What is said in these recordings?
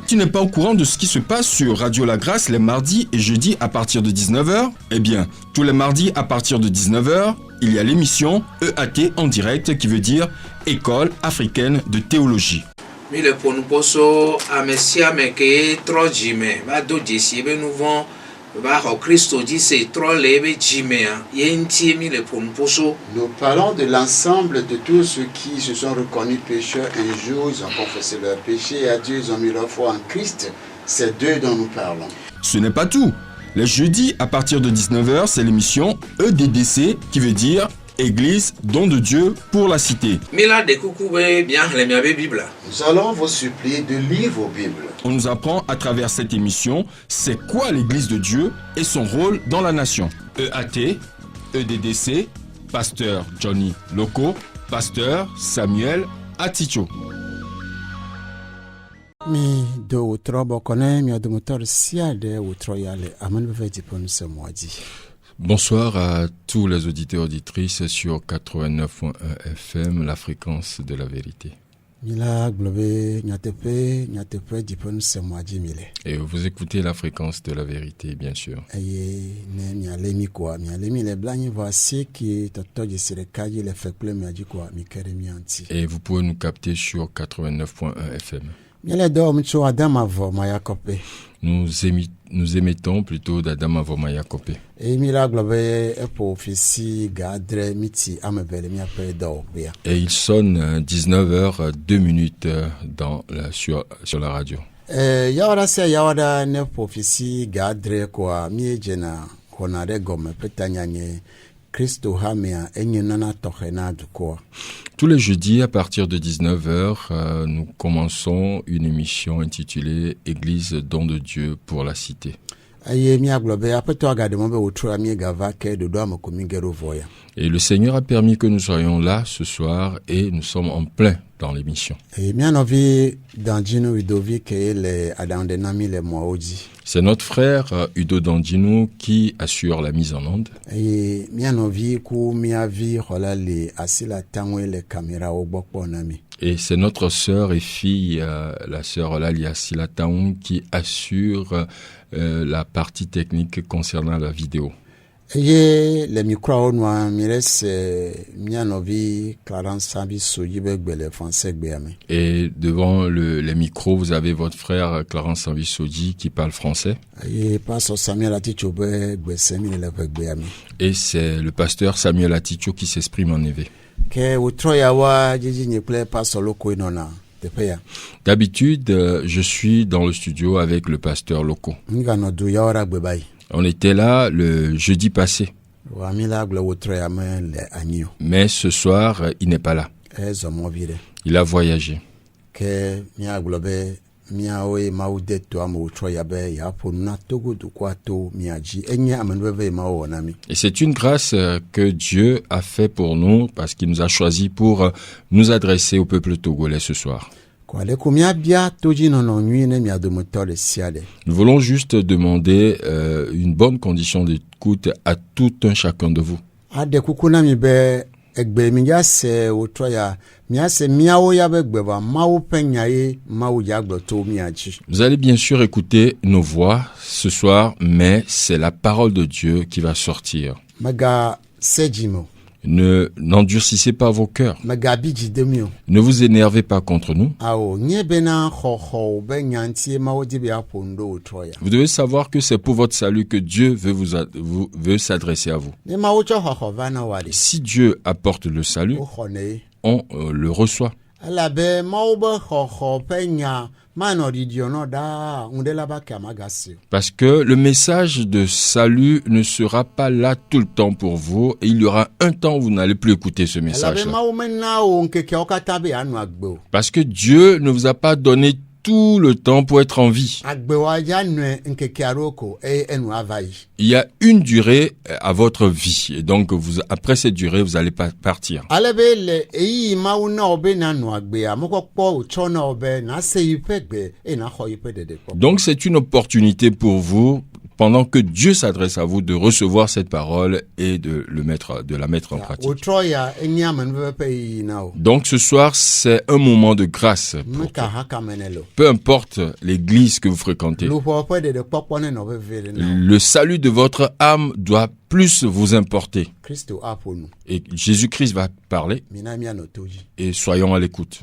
Tu n'es pas au courant de ce qui se passe sur Radio La Grâce les mardis et jeudis à partir de 19h? Eh bien, tous les mardis à partir de 19h, il y a l'émission EAT en direct qui veut dire École africaine de théologie. Mi le ponuposo amesia meke trojime ba do jesi be nouveau ba ho Christo dit c'est trop lebe jimea yenti mi le ponuposo. Nous parlons de l'ensemble de tous ceux qui se sont reconnus pécheurs un jour, ils ont confessé leur péché et à Dieu ils ont mis leur foi en Christ. C'est d'eux dont nous parlons. Ce n'est pas tout. Les jeudis à partir de 19h, c'est l'émission EDDC qui veut dire Église don de Dieu pour la cité. Mila de kukube bien le miabe Bible. Nous allons vous supplier de lire vos Bibles. On nous apprend à travers cette émission c'est quoi l'Église de Dieu et son rôle dans la nation. EAT, EDDC, pasteur Johnny Loco, pasteur Samuel Aticho. Mi do utro bokone mi adumotor siade utro yale aman beveti ponse moadi. Bonsoir à tous les auditeurs et auditrices sur 89.1 FM, la fréquence de la vérité. Et vous écoutez la fréquence de la vérité, bien sûr. Et vous pouvez nous capter sur 89.1 FM. Nous émettons plutôt d'Adama Vomayakope. Et il sonne 19h02 sur la radio. Tous les jeudis à partir de 19h, nous commençons une émission intitulée Église don de Dieu pour la cité. Et le Seigneur a permis que nous soyons là ce soir et nous sommes en plein dans l'émission. C'est notre frère Udo Dandino qui assure la mise en onde. Et c'est notre sœur et fille, la sœur Lalia Silataon, qui assure la partie technique concernant la vidéo. Et devant les micros, vous avez votre frère Clarence Sambisoji qui parle français. Et c'est le pasteur Samuel Aticho qui s'exprime en éveil. D'habitude, je suis dans le studio avec le pasteur Loco. On était là le jeudi passé. Mais ce soir, il n'est pas là. Il a voyagé. Et c'est une grâce que Dieu a fait pour nous parce qu'il nous a choisis pour nous adresser au peuple togolais ce soir. Nous voulons juste demander une bonne condition d'écoute à tout un chacun de vous. Vous allez bien sûr écouter nos voix ce soir, mais c'est la parole de Dieu qui va sortir. N'endurcissez pas vos cœurs. Ne vous énervez pas contre nous. Vous devez savoir que c'est pour votre salut que Dieu veut s'adresser à vous. Si Dieu apporte le salut, on le reçoit. Parce que le message de salut ne sera pas là tout le temps pour vous et il y aura un temps où vous n'allez plus écouter ce message-là. Parce que Dieu ne vous a pas donné tout le temps pour être en vie. Il y a une durée à votre vie. Et donc, après cette durée, vous allez partir. Donc, c'est une opportunité pour vous pendant que Dieu s'adresse à vous, de recevoir cette parole et de la mettre en pratique. Donc ce soir, c'est un moment de grâce pour toi. Peu importe l'église que vous fréquentez, le salut de votre âme doit plus vous importer. Et Jésus-Christ va parler et soyons à l'écoute.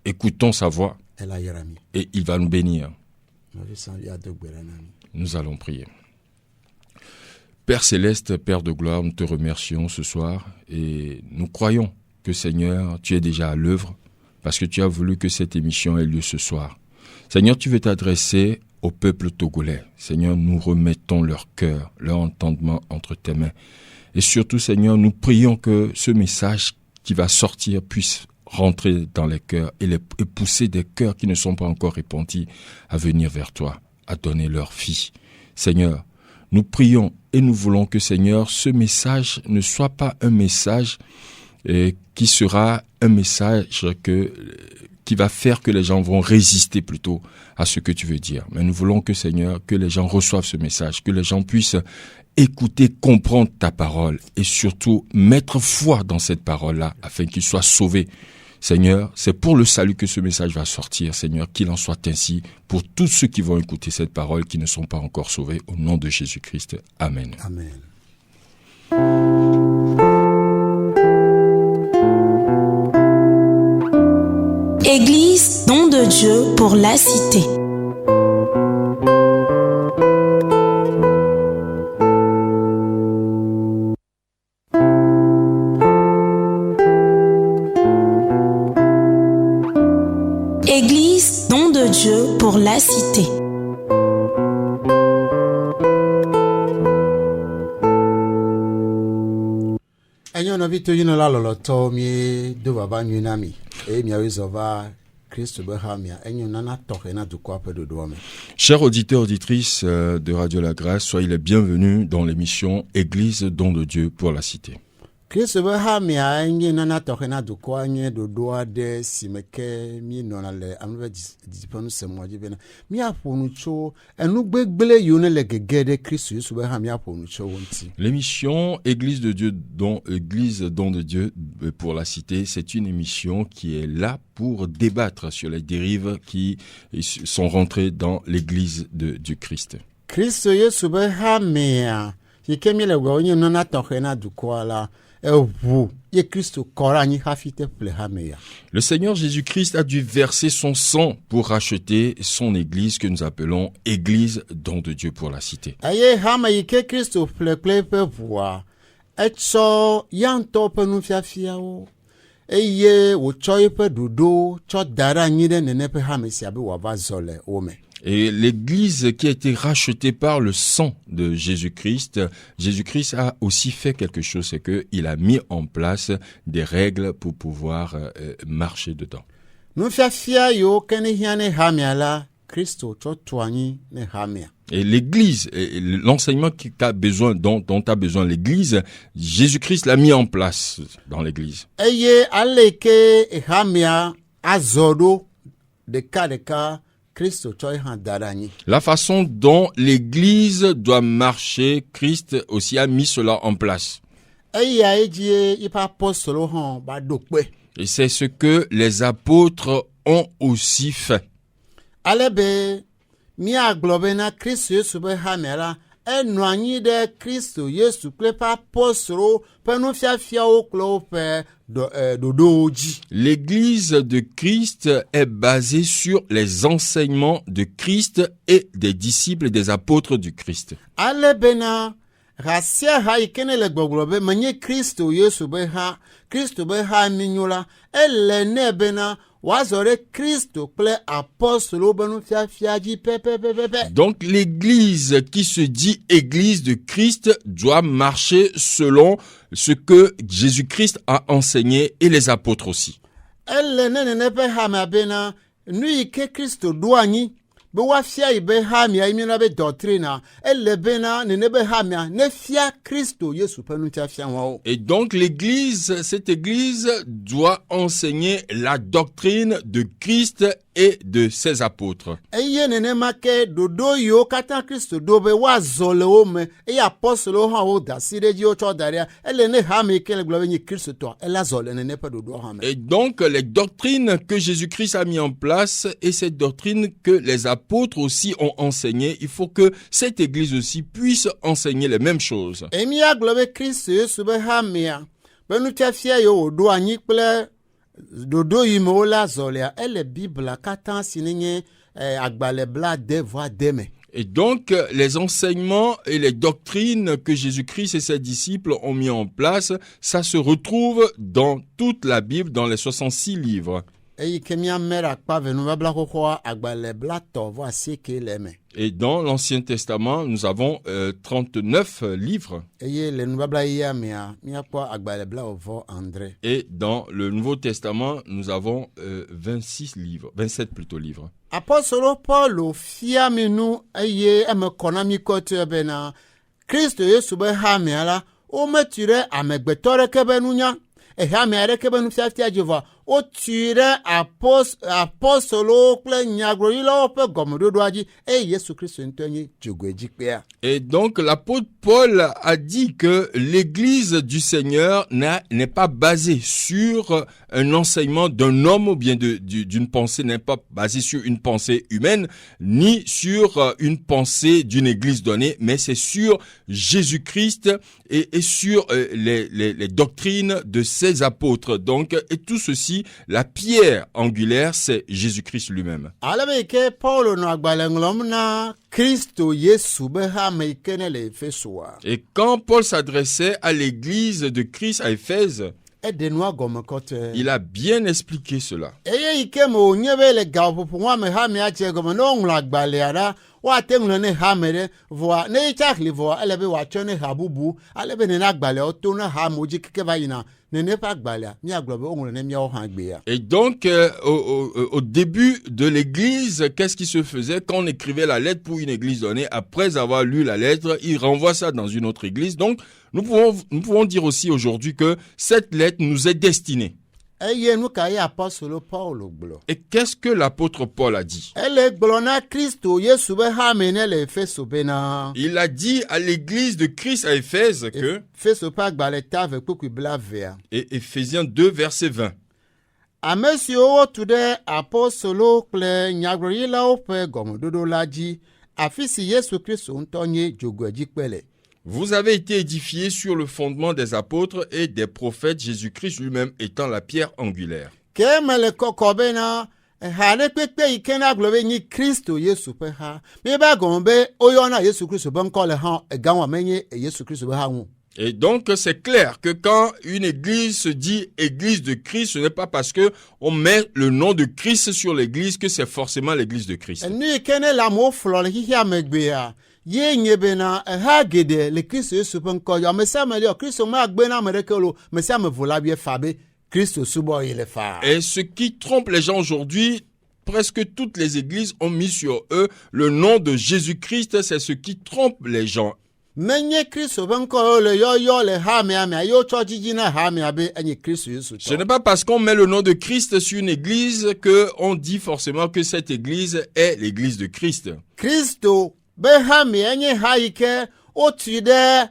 Écoutons sa voix et il va nous bénir. Nous allons prier. Père Céleste, Père de gloire, nous te remercions ce soir et nous croyons que Seigneur, tu es déjà à l'œuvre parce que tu as voulu que cette émission ait lieu ce soir. Seigneur, tu veux t'adresser au peuple togolais. Seigneur, nous remettons leur cœur, leur entendement entre tes mains. Et surtout, Seigneur, nous prions que ce message qui va sortir puisse rentrer dans les cœurs et pousser des cœurs qui ne sont pas encore repentis à venir vers toi, à donner leur vie. Seigneur, nous prions et nous voulons que, Seigneur, ce message ne soit pas un message qui sera un message qui va faire que les gens vont résister plutôt à ce que tu veux dire. Mais nous voulons que, Seigneur, que les gens reçoivent ce message, que les gens puissent écouter, comprendre ta parole et surtout mettre foi dans cette parole-là afin qu'ils soient sauvés. Seigneur, c'est pour le salut que ce message va sortir, Seigneur, qu'il en soit ainsi pour tous ceux qui vont écouter cette parole qui ne sont pas encore sauvés, au nom de Jésus-Christ. Amen. Amen. Église, don de Dieu pour la cité. Église, don de Dieu pour la cité. Chers auditeurs, auditrices de Radio La Grâce, soyez les bienvenus dans l'émission Église, don de Dieu pour la cité. Kristo be ha mia enye nana tokena dukwa nye dodoa de simeke mi nonale amwe diponu semwaji bena mi aponu cho enu gbegbele yone le gegede Kristo Yesu be ha mi aponu cho wonti. L'émission Église de Dieu Église don de Dieu pour la cité, c'est une émission qui est là pour débattre sur les dérives qui sont rentrées dans l'église du Christ. Kristo Yesu be ha mia yikemi le gwo nana tokena dukwa la. Le Seigneur Jésus-Christ a dû verser son sang pour racheter son église que nous appelons Église don de Dieu pour la cité. Et l'église qui a été rachetée par le sang de Jésus-Christ, Jésus-Christ a aussi fait quelque chose, c'est qu'il a mis en place des règles pour pouvoir marcher dedans. Et l'église, l'enseignement dont tu as besoin, l'église, Jésus-Christ l'a mis en place dans l'église. La façon dont l'Église doit marcher, Christ aussi a mis cela en place. Et c'est ce que les apôtres ont aussi fait. L'église de Christ est basée sur les enseignements de Christ et des disciples et des apôtres du Christ. Donc l'église qui se dit église de Christ doit marcher selon ce que Jésus-Christ a enseigné et les apôtres aussi. Et donc l'église, cette église doit enseigner la doctrine de Christ et de ses apôtres. eye nenema ke dodo yiwo katã kristo do be woazɔ le wo me eye apɔstolowo hã woda asi ɖe dzi wotsɔ da ɖea ele ne hame yi ke le gblɔ be nye kristo tɔ ele azɔ le nene ƒe ɖoɖoa hã me. Et donc, les doctrines que Jésus-Christ a mis en place et ces doctrines que les apôtres aussi ont enseignées, il faut que cette église aussi puisse enseigner les mêmes choses. Emi agblɔ be kristo yesu be hamea be nufiafia yiwo wòɖo anyi kple ɖoɖo yi me wole azɔlia ele bibla katã si nenye agbalẽ blade vɔ ade me. Et donc, les enseignements et les doctrines que Jésus-Christ et ses disciples ont mis en place, ça se retrouve dans toute la Bible, dans les 66 livres. Eyi ke míame ɖe akpa ve nubabla xoxoa agbalẽ blatɔ vɔ asieke le me. Et dans l'Ancien Testament, nous avons 39 livres. Eye le nubabla yia mea míakpɔ agbalẽ blawo andre. Et dans le Nouveau Testament, nous avons 26 livres, 27 plutôt livres. Apɔstolo Paulo fia mi nu eye eme kɔna mi kɔtɔe bena Kristo Yesu be hamea la wometui ɖe amegbetɔ ɖeke be nunya ehamea ɖeke be nufiafia dzi vɔ wotui ɖe apɔstolowo kple nyagblɔɖilawo ƒe gɔmeɖoɖoa dzi eye Yesu Kristo ŋutɔ nye dzogoedzikpea. Et donc l'apôtre Paul a dit que l'église du Seigneur n'est pas basée sur un enseignement d'un homme ou bien d'une pensée, n'est pas basée sur une pensée humaine, ni sur une pensée d'une église donnée, mais c'est sur Jésus-Christ et sur les doctrines de ses apôtres. Donc, et tout ceci, la pierre angulaire, c'est Jésus-Christ lui-même. Alebe ke Paulo no agbalẽ ŋlɔm na Kristo Yesu be hame yi ke ne le Efesoa. Et quand Paul s'adressait à l'église de Christ à Éphèse, Ede nua gɔme kɔtɔe. il a bien expliqué cela. Eye yi ke me wònye be le gaƒoƒo ŋua me hamea dze gɔme ne woŋlɔ agbalẽa ɖa woate ŋlɔ ne hame ɖe vɔa ne yi tsakli vɔa ele be wòatsɔ ne ha bubu ale be nene agbalẽawo to ne hamewo dzi keke va yina nene ƒe agbalẽa míagblɔ be woŋlɔ ne míawo hã gbea. Et donc, au début de l'église, qu'est-ce qui se faisait quand on écrivait la lettre pour une église donnée? Après avoir lu la lettre, il renvoie ça dans une autre église. Donc, nous pouvons dire aussi aujourd'hui que cette lettre nous est destinée. Eye nu ka ye apɔstolo Paulo gblɔ. Et qu'est-ce que l'apôtre Paul a dit? Ele gblɔ na Kristo Yesu be hame ne le Efeso bena. Il a dit à l'église de Christ à Éphèse que, Efeso ƒe agbalẽ ta ve kpukui blavea. et Éphésiens 2, verset 20, Ame siwo wotu ɖe apɔstolo kple nyagblɔɖilawo ƒe gɔmeɖoɖo la dzi afi si Yesu Kristo ŋutɔ nye dzogoedzikpe le. vous avez été édifiés sur le fondement des apôtres et des prophètes, Jésus-Christ lui-même étant la pierre angulaire. Ke me le kɔkɔ bena ha ɖe kpekpe yi ke na gblɔ be nye Kristo Yesu ƒe ha. Míeba gɔme be woyɔna Yesu Kristo be ŋkɔ le hã egãwo menye Yesu Kristo be ha ŋu. Et donc, c'est clair que quand une église se dit église de Christ, ce n'est pas parce que on met le nom de Christ sur l'église que c'est forcément l'église de Christ. Nu yi ke ne le amewo flɔ le xixia megbea ye nye bena ha geɖe le Kristo Yesu ƒe ŋkɔ yɔ ame sia ame ɖe Kristo magbe na ame ɖeke lo ame sia ame vo la bie fa be Kristo subɔ yi le fa. Et ce qui trompe les gens aujourd'hui, presque toutes les églises ont mis sur eux le nom de Jésus-Christ, c'est ce qui trompe les gens. Menye Kristo ƒe ŋkɔ yo le yɔyɔ le hamea mea yewo tsɔ dzidzi na hamea be enye Kristo Yesu Ce n'est tɔ. pas parce qu'on met le nom de Christ sur une église qu'on dit forcément que cette église est l'église de Christ. Kristo be hamea nye ha yi ke wotui ɖe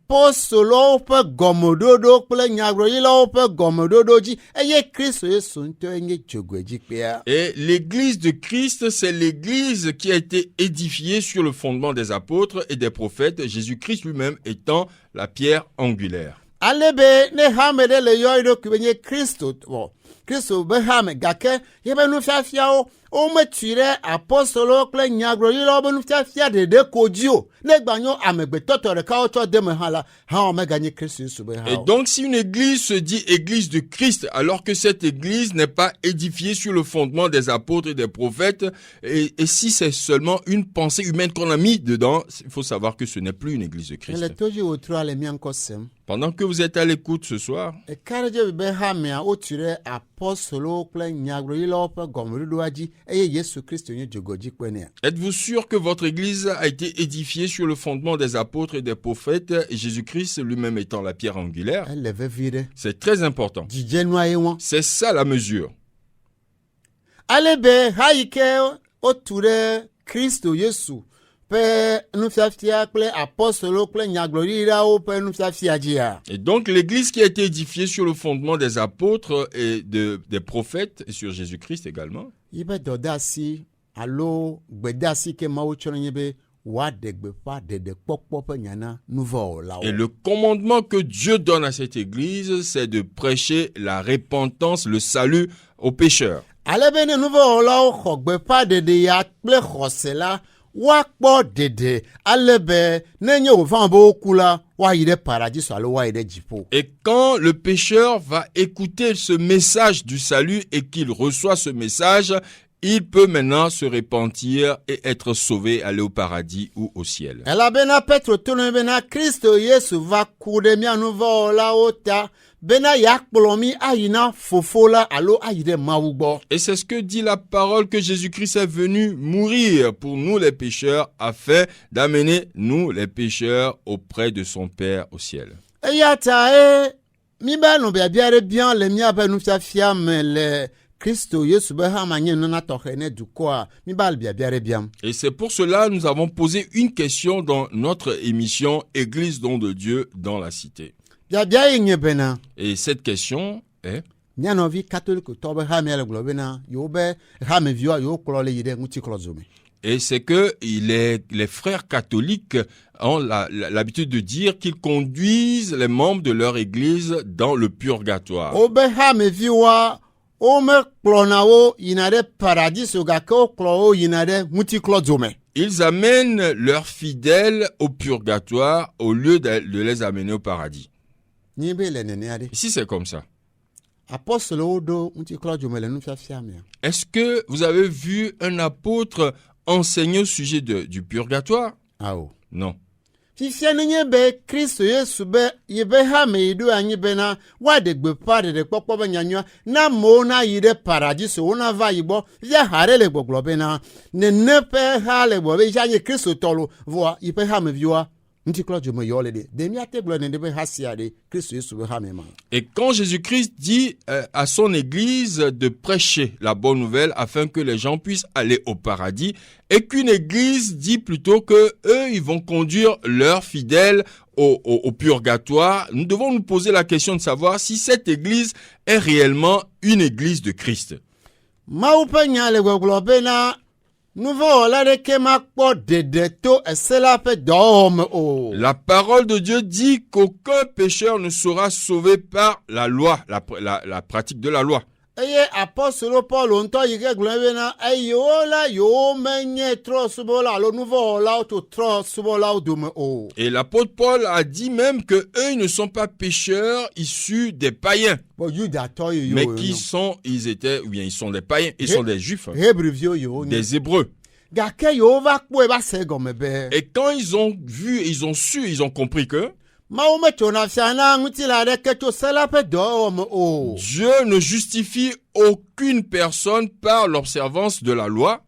apɔstolowo ƒe gɔmeɖoɖo kple nyagblɔɖilawo ƒe gɔmeɖoɖo dzi eye Kristo Yesu ŋutɔ nye dzogoedzikpea. Et l'église de Christ, c'est l'église qui a été édifiée sur le fondement des apôtres et des prophètes, Jésus-Christ lui-même étant la pierre angulaire. Ale be ne hame ɖe le yɔ eɖokui be nye Kristo wɔ Kristo be hame gake yebe nufiafiawo wometui ɖe apɔstolowo kple nyagblɔɖilawo be nufiafia ɖeɖe ko dzi o ne gbanyo amegbetɔtɔ ɖeka wotsɔ de me hã la hã womeganye Kristo Yesu be ha Et o. donc, si une église se dit église de Christ, alors que cette église n'est pas édifiée sur le fondement des apôtres et des prophètes, et si c'est seulement une pensée humaine qu'on a mis dedans, il faut savoir que ce n'est plus une église de Christ. Ele to dzi wòtrɔ le mía ŋkɔ sem. Pendant que vous êtes à l'écoute ce soir, Eka ɖe dze be hamea wotui ɖe apɔstolowo kple nyagblɔɖilawo ƒe gɔmeɖoɖoa dzi eye Yesu Kristo nye dzogoedzikpe nea. êtes-vous sûr que votre église a été édifiée sur le fondement des apôtres et des prophètes, et Jésus-Christ lui-même étant la pierre angulaire? Ele vevi ɖe C'est très important. dzidzenua ye wɔn. C'est ça la mesure. alebe ha yi ke otu ɖe Kristo Yesu ƒe nufiafia kple apostolo kple nyagblɔɖilawo ƒe nufiafia dzia. Et donc l'église qui a été édifiée sur le fondement des apôtres et des prophètes et sur Jésus-Christ également. Yi be dɔdeasi alo gbedeasi ke Mawu tsɔ nye be woaɖe gbeƒã ɖeɖekpɔkpɔ ƒe nya na nu vɔ̃ wɔlawo. Et le commandement que Dieu donne à cette église, c'est de prêcher la repentance, le salut aux pécheurs. Ale be ne nu vɔ̃ wɔlawo xɔ gbeƒã ɖeɖe ya kple xɔse la, woakpɔ ɖeɖe ale be ne nye wòva be woku la, woayi ɖe paradis alo woayi ɖe dziƒo. Et quand le pécheur va écouter ce message du salut et qu'il reçoit ce message, il peut maintenant se repentir et être sauvé, aller au paradis ou au ciel. Elabena Petro tono bena Kristo Yesu va ku ɖe mia nu vɔ̃ wɔlawo ta bena yeakplɔ mi ayi na Fofo la alo ayi ɖe Mawu gbɔ. Et c'est ce que dit la parole que Jésus-Christ est venu mourir pour nous les pécheurs afin d'amener nous les pécheurs auprès de son Père au ciel. Eya ta mi ba no biabia ɖe bia le miaƒe nufiafia me le Kristo Yesu be hama nye nana tɔxɛ ne dukɔa mi ba le biabia ɖe biam. Et c'est pour cela que nous avons posé une question dans notre émission Église don de Dieu dans la cité. Biabia yi nye bena. Et cette question est: Mianɔvi catholique tɔ be hamia le gblɔ bena yewo be hameviwoa yewo kplɔ le yi ɖe ŋutiklɔzo me. Et c'est que les frères catholiques ont l'habitude de dire qu'ils conduisent les membres de leur église dans le purgatoire. O be hameviwoa o me kplɔna wo yina ɖe paradiso gake o kplɔ wo yina ɖe ŋutiklɔzo me. Ils amènent leurs fidèles au purgatoire au lieu de les amener au paradis. Nyi be le nenea ɖe. Si c'est comme ça, apostolowo ɖo ŋutiklɔzo me le nufiafia mea. est-ce que vous avez vu un apôtre enseigner au sujet du purgatoire? Awo. Non. Fifia ne nye be Kristo Yesu be yi be hame yi ɖo anyi bena woaɖe gbeƒã ɖeɖekpɔkpɔ be nyanyua na amewo na yi ɖe paradiso wona va yi gbɔ. Fia ha ɖe le gbɔgblɔ bena nene ƒe ha le gbɔ be yi nye Kristo tɔlo vɔa yi ƒe hameviwoa ŋutiklɔdzo me yɔ le ɖe. De miate gblɔ nene be ha sia ɖe Kristo Yesu be hame ma. Et quand Jésus-Christ dit à son église de prêcher la bonne nouvelle afin que les gens puissent aller au paradis, et qu'une église dit plutôt que eux ils vont conduire leurs fidèles au purgatoire, nous devons nous poser la question de savoir si cette église est réellement une église de Christ. Mawu ƒe nya le gbɔgblɔ bena nuvɔwɔla ɖeke makpɔ ɖeɖe to ese la ƒe dɔwɔwɔ me o. La parole de Dieu dit qu'aucun pécheur ne sera sauvé par la loi, la pratique de la loi. Eye apostolo Paulo ŋutɔ yi ke gblɔ bena eyiwo la yewo menye trɔsubɔla alo nuvɔwɔlawo to trɔsubɔlawo dome o. Et l'apôtre Paul a dit même que eux ils ne sont pas pécheurs issus des païens, Bon Yudatɔ yi mais yewo ils sont des païens, ils sont des juifs, Hébriviwo yewo nye. des hébreux. Gake yewo va kpɔe va se gɔme be. Et quand ils ont vu, ils ont compris que Mawu metsona fia na ŋutila aɖeke tso se la ƒe dɔwɔwɔ me o. Dieu ne justifie aucune personne par l'observance de la loi,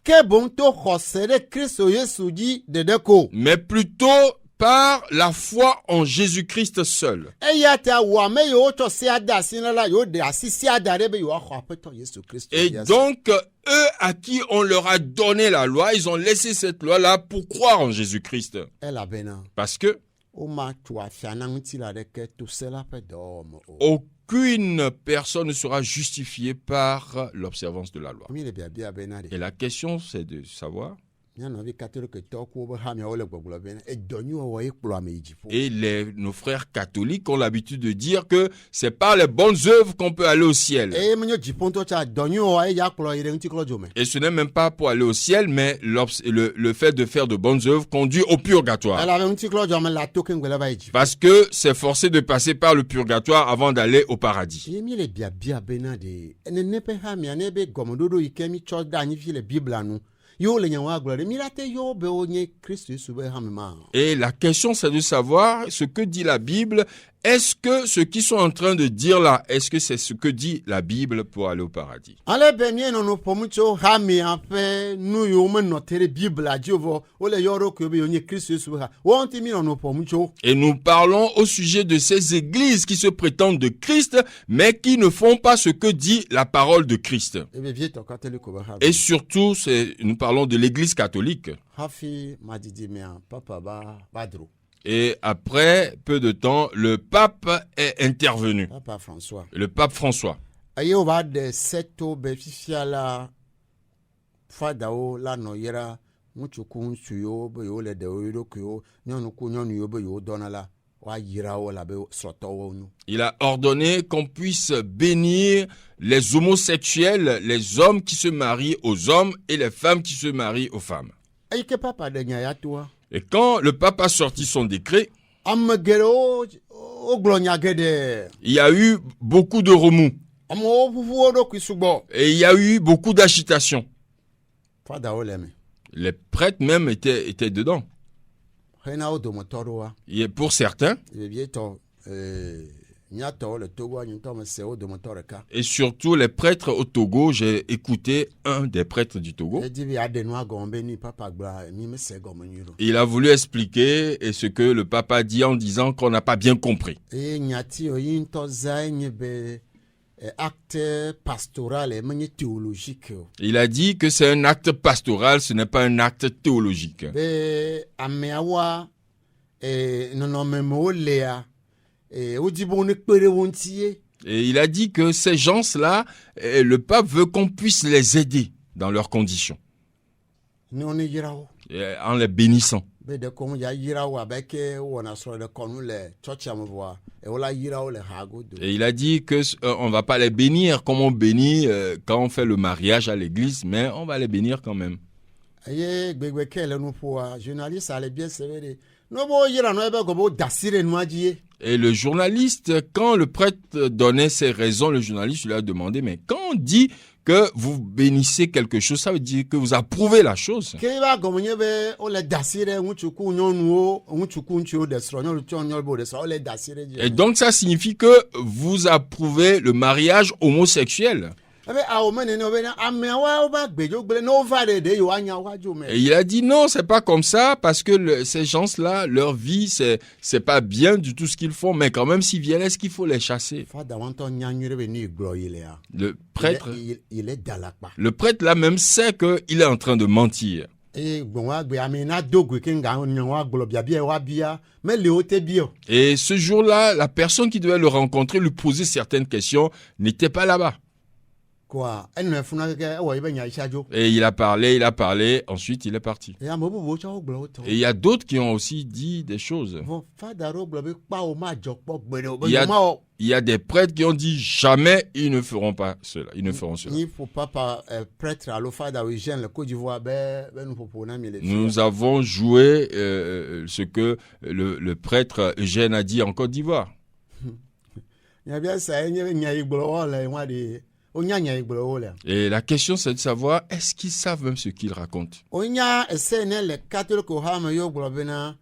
Ke boŋ to xɔse ɖe Kristo Yesu dzi ɖeɖe ko. mais plutôt par la foi en Jésus-Christ seul. Eya ta wɔ ame yewo tsɔ sea de asi na la yewo ɖe asi sia da ɖe be yewoaxɔ aƒetɔ Yesu Kristo. Et donc, eux à qui on leur a donné la loi, ils ont laissé cette loi-là pour croire en Jésus-Christ. Elabena Parce que womatso afia na ŋutila aɖeke to se la ƒe dɔwɔwɔ me o. aucune personne ne sera justifiée par l'observance de la loi. Mi le biabia bena Et ɖe. la question, c'est de savoir, Mianɔvi katolikitɔwo ku wobe hamiawo le gbɔgblɔ bena edɔnyuwɔwɔ ye kplɔ ame yi dziƒo. et nos frères catholiques ont l'habitude de dire que c'est par les bonnes œuvres qu'on peut aller au ciel. Eye menyo dziƒo ŋutɔ tsa dɔnyuwɔwɔ ye ya kplɔ yi ɖe ŋutiklɔdzo me. Et ce n'est même pas pour aller au ciel, mais le fait de faire de bonnes œuvres conduit au purgatoire. Elabe ŋutiklɔdzo me la to keŋgbe le va yi dziƒo. Parce que c'est forcé de passer par le purgatoire avant d'aller au paradis. Ye mi le biabia bena ɖe nene ƒe hamia ne be gɔmeɖoɖo yi ke mi tsɔ de anyi fi le Biblia nu. Yewo le nyawo agblɔ ɖe mi la te yewo be wonye Kristo Yesu be hame ma. Et la question, c'est de savoir ce que dit la Bible. est-ce que ce qu'ils sont en train de dire là, est-ce que c'est ce que dit la Bible pour aller au paradis? Ale be mie no no pomucho ha mi ape nu yo me no tere Bible a Jehovah ole yoro ko be yonye Christ Yesu ha wonti mi no no pomucho. Et nous parlons au sujet de ces églises qui se prétendent de Christ, mais qui ne font pas ce que dit la parole de Christ. E be vie to catholique ko ba ha. Et surtout, nous parlons de l'église catholique. Hafi madidi me papa ba dro. Et après peu de temps, le pape est intervenu. Papa François. Le pape François. Aye o ba de seto be fifia la fada o la no yera muchuku nsuyo be yo le de o yoro ko nyonu ku nyonu yo be yo donala wa yira o la be soto wo nu. Il a ordonné qu'on puisse bénir les homosexuels, les hommes qui se marient aux hommes et les femmes qui se marient aux femmes. Aye ke papa de nya ya toi. Et quand le pape a sorti son décret, Amegero o glonya gede. il y a eu beaucoup de remous Amo fufu o do kisugo. et il y a eu beaucoup d'agitation. Fada o leme. Les prêtres même étaient dedans. Hena o do motoro wa. Et pour certains, E bien to nya to le togo anyi to me se o do motoro ka. et surtout les prêtres au Togo, j'ai écouté un des prêtres du Togo. E di bi ade no agombe ni papa gba mi me se gomo nyuro. Il a voulu expliquer et ce que le pape a dit en disant qu'on n'a pas bien compris. E nyati o yin to za nye be acte pastoral e menye théologique. Il a dit que c'est un acte pastoral, ce n'est pas un acte théologique. Be ameawa nono memo lea o di bon ekpere wontie. Et il a dit que ces gens-là, le pape veut qu'on puisse les aider dans leurs conditions, Ni on yira o. en les bénissant. Be de ko ya yira o abeke wona so de konu le church am voa e wala yira o le hago do. Et il a dit que on va pas les bénir comme on bénit quand on fait le mariage à l'église, mais on va les bénir quand même. Aye gbegbe kele no poa journaliste ale bien severe. No bo yira no ebe go bo dasire no adie. Et le journaliste, quand le prêtre donnait ses raisons, le journaliste lui a demandé, mais quand on dit que vous bénissez quelque chose, ça veut dire que vous approuvez la chose. Ke ba go monye be o le dasire nwuchuku nyonu o nwuchuku nchi o desro nyolu chon nyolu bo desro o le dasire je. Et donc ça signifie que vous approuvez le mariage homosexuel. Ebe a o mene no be na amewa o ba gbejo gbele no vare de yo anya waju me. Et il a dit non, c'est pas comme ça, parce que ces gens-là, leur vie, c'est pas bien du tout ce qu'ils font, mais quand même s'ils viennent, est-ce qu'il faut les chasser? Fada wanto nyanyure be ni glo ile a. Le prêtre, Il est dalakpa. le prêtre là même sait qu'il est en train de mentir. E gbon wa gbe amina dogu ke nga nyan wa glo bia bia wa bia me le o te bio. Et ce jour-là, la personne qui devait le rencontrer, lui poser certaines questions, n'était pas là-bas. Quoi en funa ke e wo ibe nya isajo. Et il a parlé, ensuite il est parti. E amobu bo cha o glo to. Et il y a d'autres qui ont aussi dit des choses. Bon fada ro glo be pa o ma jokpo gbere o. Il y a des prêtres qui ont dit jamais ils ne feront pas cela, ils ne feront cela. Ni faut papa prêtre à l'ofada o Eugène le Côte d'Ivoire be nous popo na mi le. Nous avons joué ce que le prêtre Eugène a dit en Côte d'Ivoire. Ya bien ça nya igbo la wa de o nya igbo o la. Et la question c'est de savoir est-ce qu'ils savent même ce qu'ils racontent. O nya esene le catholique o ha me yo glo be na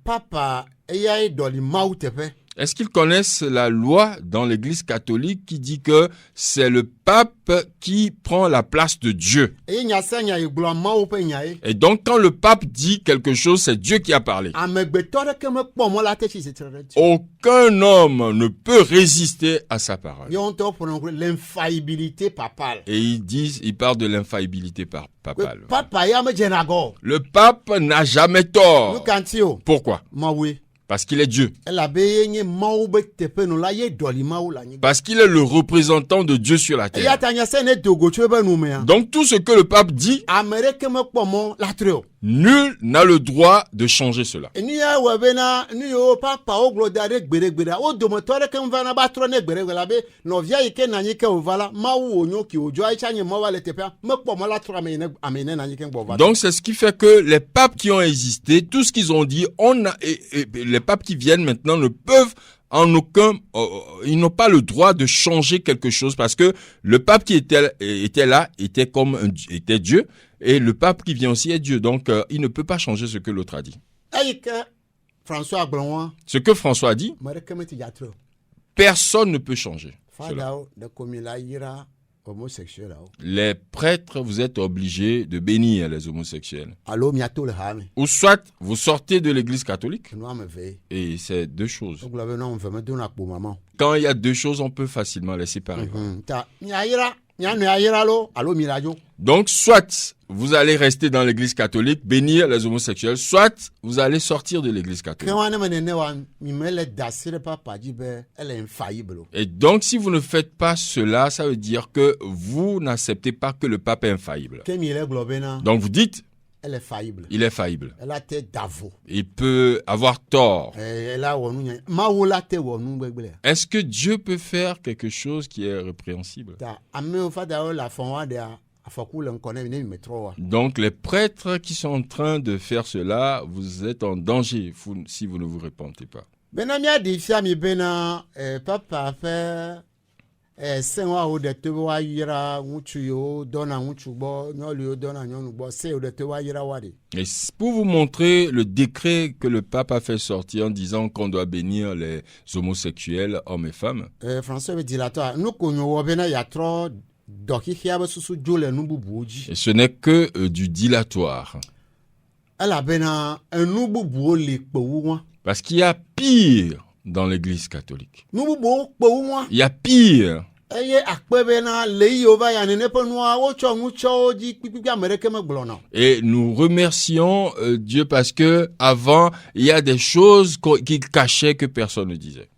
papa e ya idoli mautepe. Est-ce qu'ils connaissent la loi dans l'Église catholique qui dit que c'est le pape qui prend la place de Dieu? E nya sanya igbo mau pe nya e. Et donc quand le pape dit quelque chose, c'est Dieu qui a parlé. Amegbeto de ke me po mo la te chi se tere. Aucun homme ne peut résister à sa parole. Yo on to pour l'infaillibilité papale. Et il parle de l'infaillibilité papale. Papa ya me jenago. Le pape n'a jamais tort. Nous kantio. Pourquoi? Mawe. Parce qu'il est Dieu. Elle a béni mau be tepe no la ye doli mau la ni. Parce qu'il est le représentant de Dieu sur la terre. Ya tanya sene dogo chwe be no me. Donc tout ce que le pape dit, Amérique me po mo la treo. nul n'a le droit de changer cela. Ni ya we be na ni yo papa o glo dare gbere o do mo tore ke mva na ba tro ne gbere la be no via ike na ni ke o vala mau onyo ki ojo ai chanye mo wale tepe me po mo la tro amene na ni ke gbo vala. Donc c'est ce qui fait que les papes qui ont existé, tout ce qu'ils ont dit, les papes qui viennent maintenant ne peuvent en aucun, ils n'ont pas le droit de changer quelque chose parce que le pape qui était là était Dieu et le pape qui vient aussi est Dieu. Donc il ne peut pas changer ce que l'autre a dit. Aïka François Blonwa, Ce que François a dit, Marekemeti Yatro, personne ne peut changer cela. Fadao, de Komila Ira, homosexuel. Les prêtres, vous êtes obligés de bénir les homosexuels. Allo Miato le Hame, Ou soit vous sortez de l'église catholique, nous me veille. et c'est deux choses. Donc, là, on veut me donner un coup, maman. Quand il y a deux choses, on peut facilement les séparer. Ta, Miaira, Miaira, allo Mirajo. Donc, soit vous allez rester dans l'église catholique, bénir les homosexuels, soit vous allez sortir de l'église catholique. Quand on est papa, elle est infaillible. Et donc, si vous ne faites pas cela, ça veut dire que vous n'acceptez pas que le pape est infaillible. Donc, vous dites, Elle est faillible. il est faillible. Elle a tête d'avo. Il peut avoir tort. Elle a ma tête Est-ce que Dieu peut faire quelque chose qui est répréhensible? Donc, les prêtres qui sont en train de faire cela, vous êtes en danger si vous ne vous repentez pas. Benamia di fiami bena papa fait senwa o de tewa yira nguchu yo dona nguchu bo nyoli yo dona nyonu bo se o de tewa yira wadi. Et pour vous montrer le décret que le pape a fait sortir en disant qu'on doit bénir les homosexuels, hommes et femmes. François dit là toi nous konyo wo bena ya tro doki hiaba susu jole nubu buji. Et ce n'est que du dilatoire. Elle a bena un nubu buo le kpo. Parce qu'il y a pire dans l'église catholique. Nubu buo kpo. Il y a pire. Et nous remercions Dieu parce que avant il y a des choses qu'il cachait que personne ne disait.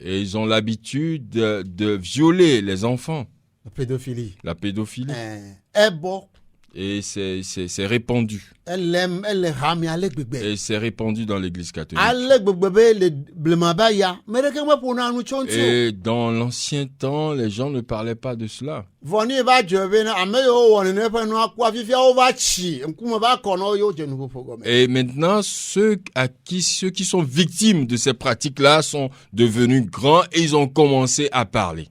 Et ils ont l'habitude de violer les enfants. La pédophilie. Et c'est répandu. Et c'est répandu dans l'église catholique. Et dans l'ancien temps, les gens ne parlaient pas de cela. Et maintenant, ceux qui sont victimes de ces pratiques-là sont devenus grands et ils ont commencé à parler.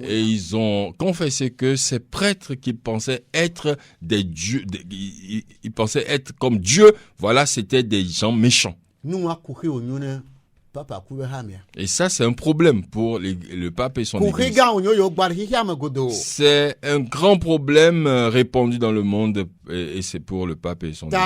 Et ils ont confessé que ces prêtres qu'ils pensaient être des dieux, ils pensaient être comme Dieu, voilà, c'était des gens méchants. Et ça, c'est un problème pour le pape et son église. C'est un grand problème répandu dans le monde et c'est pour le pape et son église.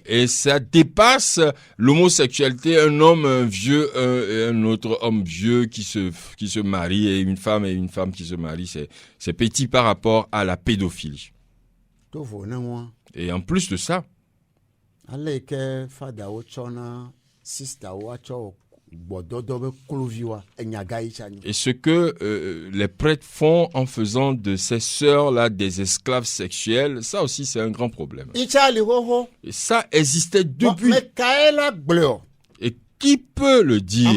Et ça dépasse l'homosexualité, un homme vieux et un autre homme vieux qui se marie et une femme qui se marie, c'est petit par rapport à la pédophilie. Et en plus de ça, et ce que les prêtres font en faisant de ces sœurs-là des esclaves sexuels, ça aussi c'est un grand problème. Et ça existait depuis. Et qui peut le dire?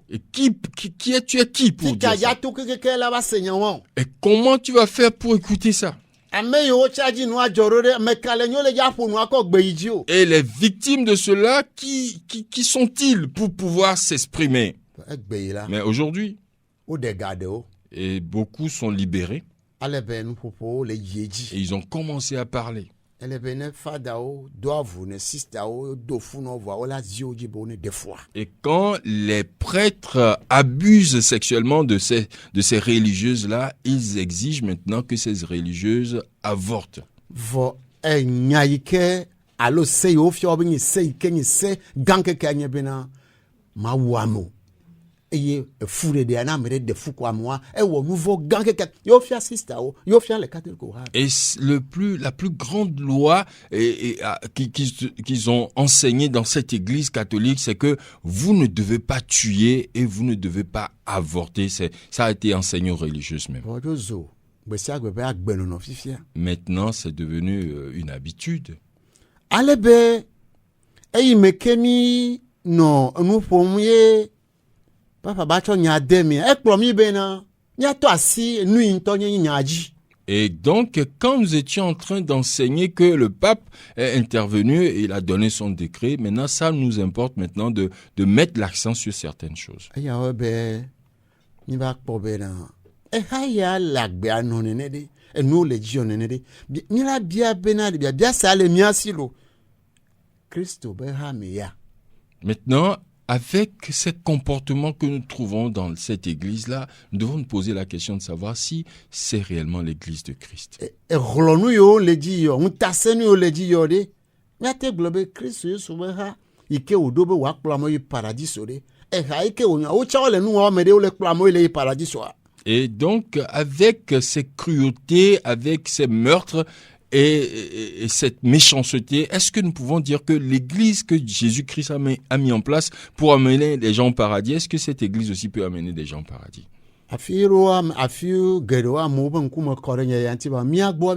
Et tu es qui pour dire ça? Et comment tu vas faire pour écouter ça? Et les victimes de cela, qui sont-ils pour pouvoir s'exprimer? Mais aujourd'hui, et beaucoup sont libérés, et ils ont commencé à parler. Et quand les prêtres abusent sexuellement de ces religieuses-là, ils exigent maintenant que ces religieuses avortent. Et la plus grande loi qu'ils ont enseignée dans cette église catholique, c'est que vous ne devez pas tuer et vous ne devez pas avorter. Ça a été enseigné aux religieuses même. Maintenant, c'est devenu une habitude. Et donc, quand nous étions en train d'enseigner que le pape est intervenu et il a donné son décret, maintenant, ça nous importe maintenant de mettre l'accent sur certaines choses. eya wo be mi ba kpɔ be na eha ya le agbea nɔ nene ɖe enuwo le dzi yɔ nene ɖe mi la bia bena ɖe bia sa le mia si lo Kristo be ha me ya. Maintenant, avec ces comportements que nous trouvons dans cette église-là, nous devons nous poser la question de savoir si c'est réellement l'église de Christ. Ehlɔnu yiwo le dzi yɔ ŋutasẽnu yiwo le dzi yɔ ɖe míate gblɔ be Kristo Yesu be ha yi ke wòɖo be wòakplɔ amewo yi paradiso ɖe eha yi ke wònya wotsɔ le nu wɔm ame ɖewo le kplɔ amewo le yi paradisoa. Et donc, avec ces cruautés, avec ces meurtres et cette méchanceté, est-ce que nous pouvons dire que l'église que Jésus-Christ a mis en place pour amener les gens au paradis, est-ce que cette église aussi peut amener des gens au paradis? afi geɖewo amewo be ŋkume kɔ ɖe nye ya ŋuti ba mía gbɔ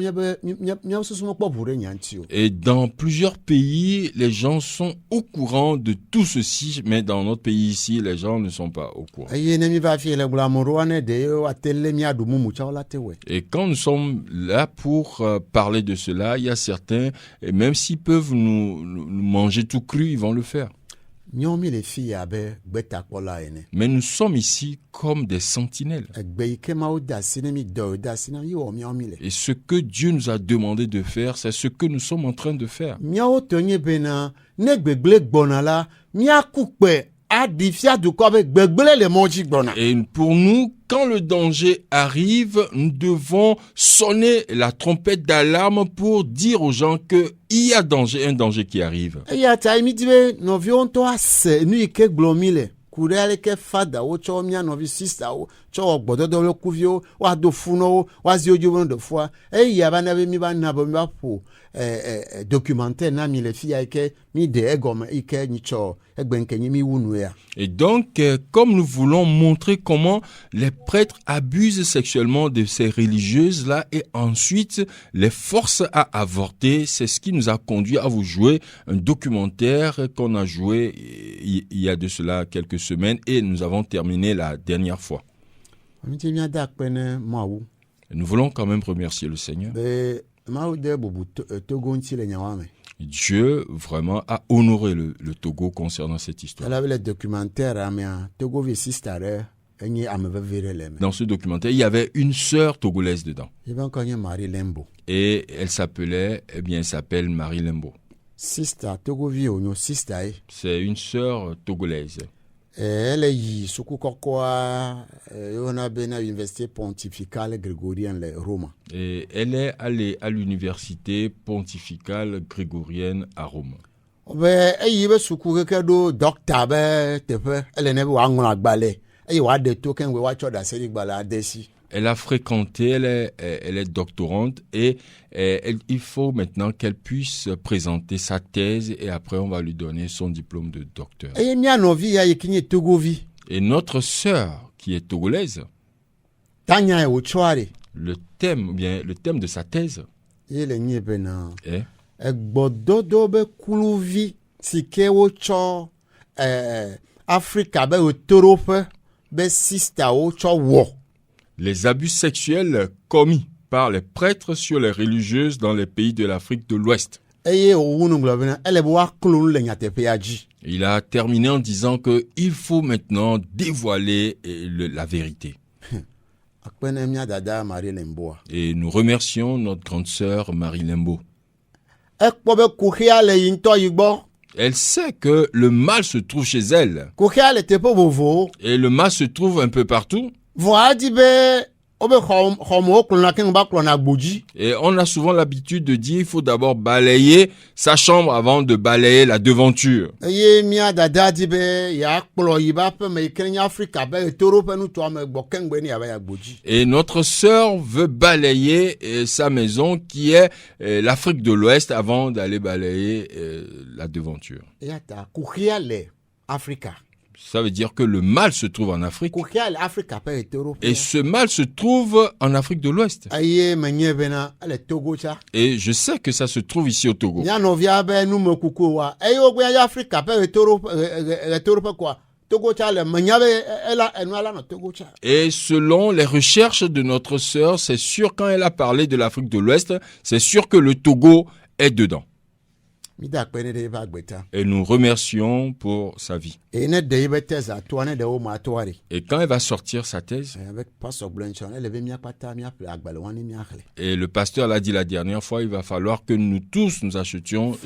mía susu mekpɔ ʋu ɖe nya ŋuti o. Et dans plusieurs pays, les gens sont au courant de tout ceci, mais dans notre pays ici, les gens ne sont pas au courant. eye ne mi va fi le gblɔ ame ɖewoa ne ɖe woate lé mía ɖu mumu tsawo la te wɔe. Et quand nous sommes là pour parler de cela, il y a certains, et même s'ils peuvent nous manger tout cru, ils vont le faire. Míawo mi le fi abe gbetakpɔla ene. Mais nous sommes ici comme des sentinelles. Egbe yi ke Mawu de asi ne mi dɔ de asi na mi wɔ míawo mi le. Et ce que Dieu nous a demandé de faire, c'est ce que nous sommes en train de faire. Míawo tɔ nye bena ne gbegble gbɔna la míaku kpe aɖi fia dukɔ be gbegble le mɔ dzi gbɔna. Et pour nous, quand le danger arrive, nous devons sonner la trompette d'alarme pour dire aux gens qu'il y a danger, un danger qui arrive. Eya ta mi di be nɔviwo ŋutɔ ase nu yi ke gblɔ mi le ku ɖe ale ke fadawo tsɔ mía nɔvi sistawo tsɔ wɔ gbɔdɔdɔ le kuviwo woado fu na wo woazi wo dzi wo ne ɖe fua eya ba na be mi ba na be mi ba ƒo documentaire na mi le fi ya yi ke mi ɖe egɔme yi ke nyi tsɔ egbe nke nyi mi wu nu ya. Et donc, comme nous voulons montrer comment les prêtres abusent sexuellement de ces religieuses-là et ensuite les forcent à avorter, c'est ce qui nous a conduit à vous jouer un documentaire qu'on a joué il y a de cela quelques semaines et nous avons terminé la dernière fois. Mi ti mía da akpe ne Mawu Et nous voulons quand même remercier le Seigneur. be Mawu de bubu Togo ŋuti le nyawa me. Dieu vraiment a honoré le Togo concernant cette histoire. Ela be le documentaire amea Togovi sista ɖe enye ame veve ɖe le me. Dans ce documentaire, il y avait une sœur togolaise dedans. Yibe ŋkɔ nye Marie Lembo. Et elle s'appelle Marie Lembo. Sista Togovi wonyo sista ye. C'est une sœur togolaise. Ele yi sukukɔkɔa yɔna bena Université pontificale grégorienne le Roma. Et elle est allée à l'université pontificale grégorienne à Rome. Be eyi be suku keke ɖo dɔkta be teƒe ele ne be wòaŋlɔ agbalẽ eye wòaɖe to keŋ be woatsɔ ɖe asi ɖi gbalẽ ade si. Elle a fréquenté, elle est doctorante et il faut maintenant qu'elle puisse présenter sa thèse et après on va lui donner son diplôme de docteur. Eye mía nɔvi ya yi ke nye Togovi Et notre sœur, qui est togolaise, tanya ye wòtsɔa ɖe le thème de sa thèse ye le nye bena est egbɔdodo be kuluvi si ke wotsɔ Afrika be ɣetoɖoƒe be sistawo tsɔ wɔ. les abus sexuels commis par les prêtres sur les religieuses dans les pays de l'Afrique de l'Ouest. Eye wòwu nu gblɔ bena ele be woaklõ nu le nyateƒea dzi. Il a terminé en disant qu'il faut maintenant dévoiler la vérité. Akpe ne mía dada Marie Lemboa. Et nous remercions notre grande sœur Marie Lembo. Ekpɔ be kuxia le yi ŋutɔ yi gbɔ. Elle sait que le mal se trouve chez elle. Kuxia le teƒe vovowo. Et le mal se trouve un peu partout. Vɔ adi be wobe xɔmewo kplɔna keŋ ba kplɔna gbodzi. Et on a souvent l'habitude de dire qu'il faut d'abord balayer sa chambre avant de balayer la devanture. Eye mía dada di be yeakplɔ yi be aƒe me yi ke nye Afrika be ɣetoɖoƒe nutoa me gbɔ keŋ be ne yeava ya gbodzi. Et notre sœur veut balayer sa maison qui est l'Afrique de l'Ouest avant d'aller balayer la devanture. Eya ta kuxia le Afrika. Ça veut dire que le mal se trouve en Afrique. Kuxia le Afrika ƒe ɣetoɖoƒe. Et ce mal se trouve en Afrique de l'Ouest. Eye menye bena ele Togo tsa. Et je sais que ça se trouve ici au Togo. Mía nɔvia be numekuku wa eye wogbe ya Afrika ƒe ɣetoɖoƒe koa Togo cha le menyabe ela enwala no Togo cha. Et selon les recherches de notre sœur, c'est sûr, quand elle a parlé de l'Afrique de l'Ouest, c'est sûr que le Togo est dedans. Mi da pe ne de ba gbeta. Et nous remercions pour sa vie. E ne de ibe teza to ne de o ma to ari. Et quand elle va sortir sa thèse, Avec pastor Blanchon, elle be mi apata mi aple agbale wani mi akhle. et le pasteur l'a dit la dernière fois, il va falloir que nous tous nous achetions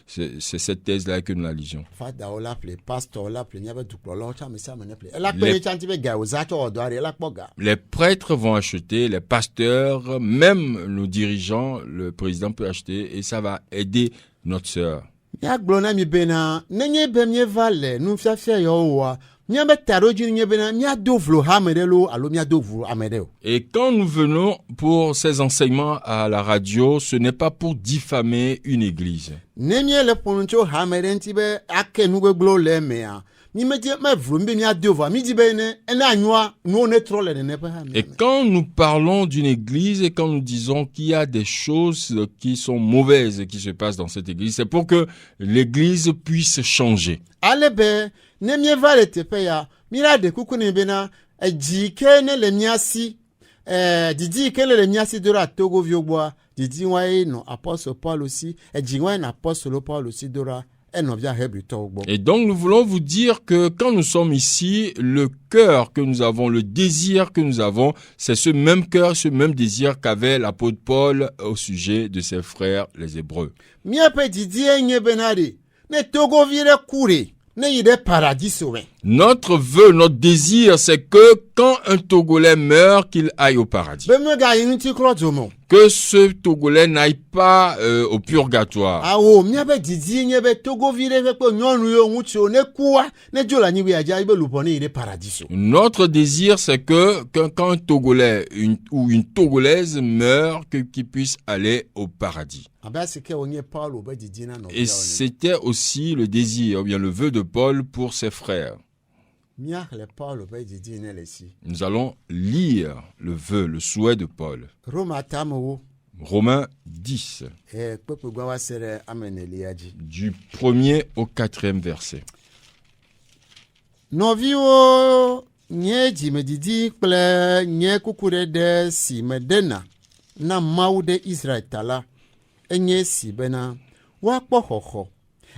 cette thèse-là et que nous la lisions. Fada o la ple pastor la ple nyabe duklo lo cha mi sa me ne ple. Ela pe chanti be ga o za to odo ari ela kpoga. Les prêtres vont acheter, les pasteurs, même nos dirigeants, le président peut acheter et ça va aider notre sœur. Ya glo na mi bena nenye be mi vale nu fiafia yo wa. Mi be taro ji nye bena mi adovlo hamedelo alo mi adovlo amedeo. Et quand nous venons pour ces enseignements à la radio, ce n'est pas pour diffamer une église. Nemie le poncho hamedenti be ake nu glo le mea. Mi me die me vlo mi adovlo mi di bene ena anwa no ne trole ne pe ha. Et quand nous parlons d'une église et quand nous disons qu'il y a des choses qui sont mauvaises qui se passent dans cette église, c'est pour que l'église puisse changer. Alebe nemie vale tepe ya mira de kuku ne bena ejike ne le miasi didi ke le miasi dora Togo viogboa didi wa no apostle Paul aussi ejinwa na apostle Paul aussi dora eno via Hebrew Togo. Et donc nous voulons vous dire que quand nous sommes ici, le cœur que nous avons, le désir que nous avons, c'est ce même cœur, ce même désir qu'avait l'apôtre Paul au sujet de ses frères les Hébreux. Mia pe didi enye benari ne Togo vire kure ne yide paradis sowe. Notre vœu, notre désir, c'est que quand un Togolais meurt, qu'il aille au paradis. Be me ga yin ti kro jomo. Que ce Togolais n'aille pas au purgatoire. Awo mia be didi enye be Togo vire fe pe nyonu yo nti o ne kuwa ne jola ni wi aja ibe lupo ne yide paradis so. Notre désir, c'est que quand un Togolais ou une Togolaise meurt, qu'il puisse aller au paradis. Abasike onye Paul be didi na no. Et c'était aussi le désir, ou bien le vœu de Paul pour ses frères. Mia le Paul be didi ne le si. Nous allons lire le vœu, le souhait de Paul. Roma tamo Romains 10, pepe gwa wa sere ameneli aji. du 1er au 4e verset. Novio nye jime didi kple nye kukure de si medena na mau de Israel tala enye si bena wa kpo hoho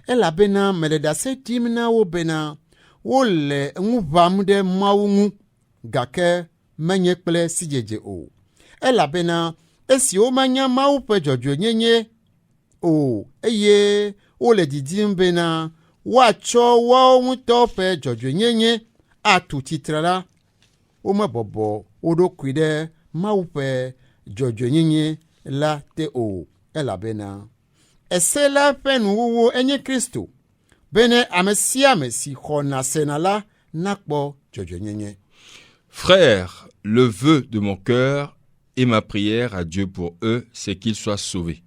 ela bena meleda se timna wo bena wo le nwubam de mau ngu gake menye kple sijeje o ela bena esi o manya mau pe jojo nyenye o eye o le didi bena wa cho wa nwuto pe jojo nyenye atu titrala o ma bobo o do kwide mau pe jojo nyenye la te o ela bena esela penu wo enye Kristo bene amesia mesi khona senala nakpo jojo nyenye. Frères, le vœu de mon cœur et ma prière à Dieu pour eux, c'est qu'ils soient sauvés.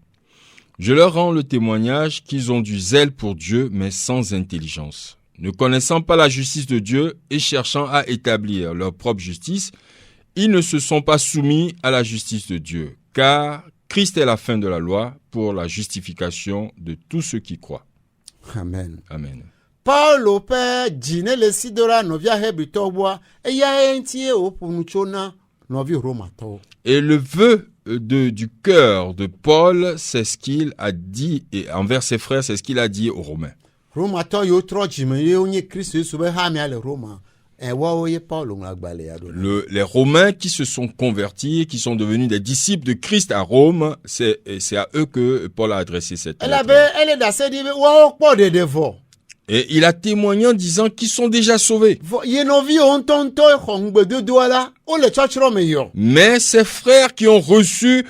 Je leur rends le témoignage qu'ils ont du zèle pour Dieu, mais sans intelligence. Ne connaissant pas la justice de Dieu et cherchant à établir leur propre justice, ils ne se sont pas soumis à la justice de Dieu, car Christ est la fin de la loi pour la justification de tous ceux qui croient. Amen. Amen. Paulo pe jine le sidora novia Hebrew Togo eya entie opunuchona novi Roma to. Et le vœu du cœur de Paul, c'est ce qu'il a dit, et envers ses frères, c'est ce qu'il a dit aux Romains. Roma to yo trojime ye onye Kristo sube ha mi ale Roma. Wa oye Paulo ngagbale ya do. Les Romains qui se sont convertis, qui sont devenus des disciples de Christ à Rome, c'est à eux que Paul a adressé cette Ela lettre. be ele da se di wa okpo de devo. Et il a témoigné en disant qu'ils sont déjà sauvés. Ye novi on tonto khongbe de douala o le chachro meyo. Mais ces frères qui ont reçu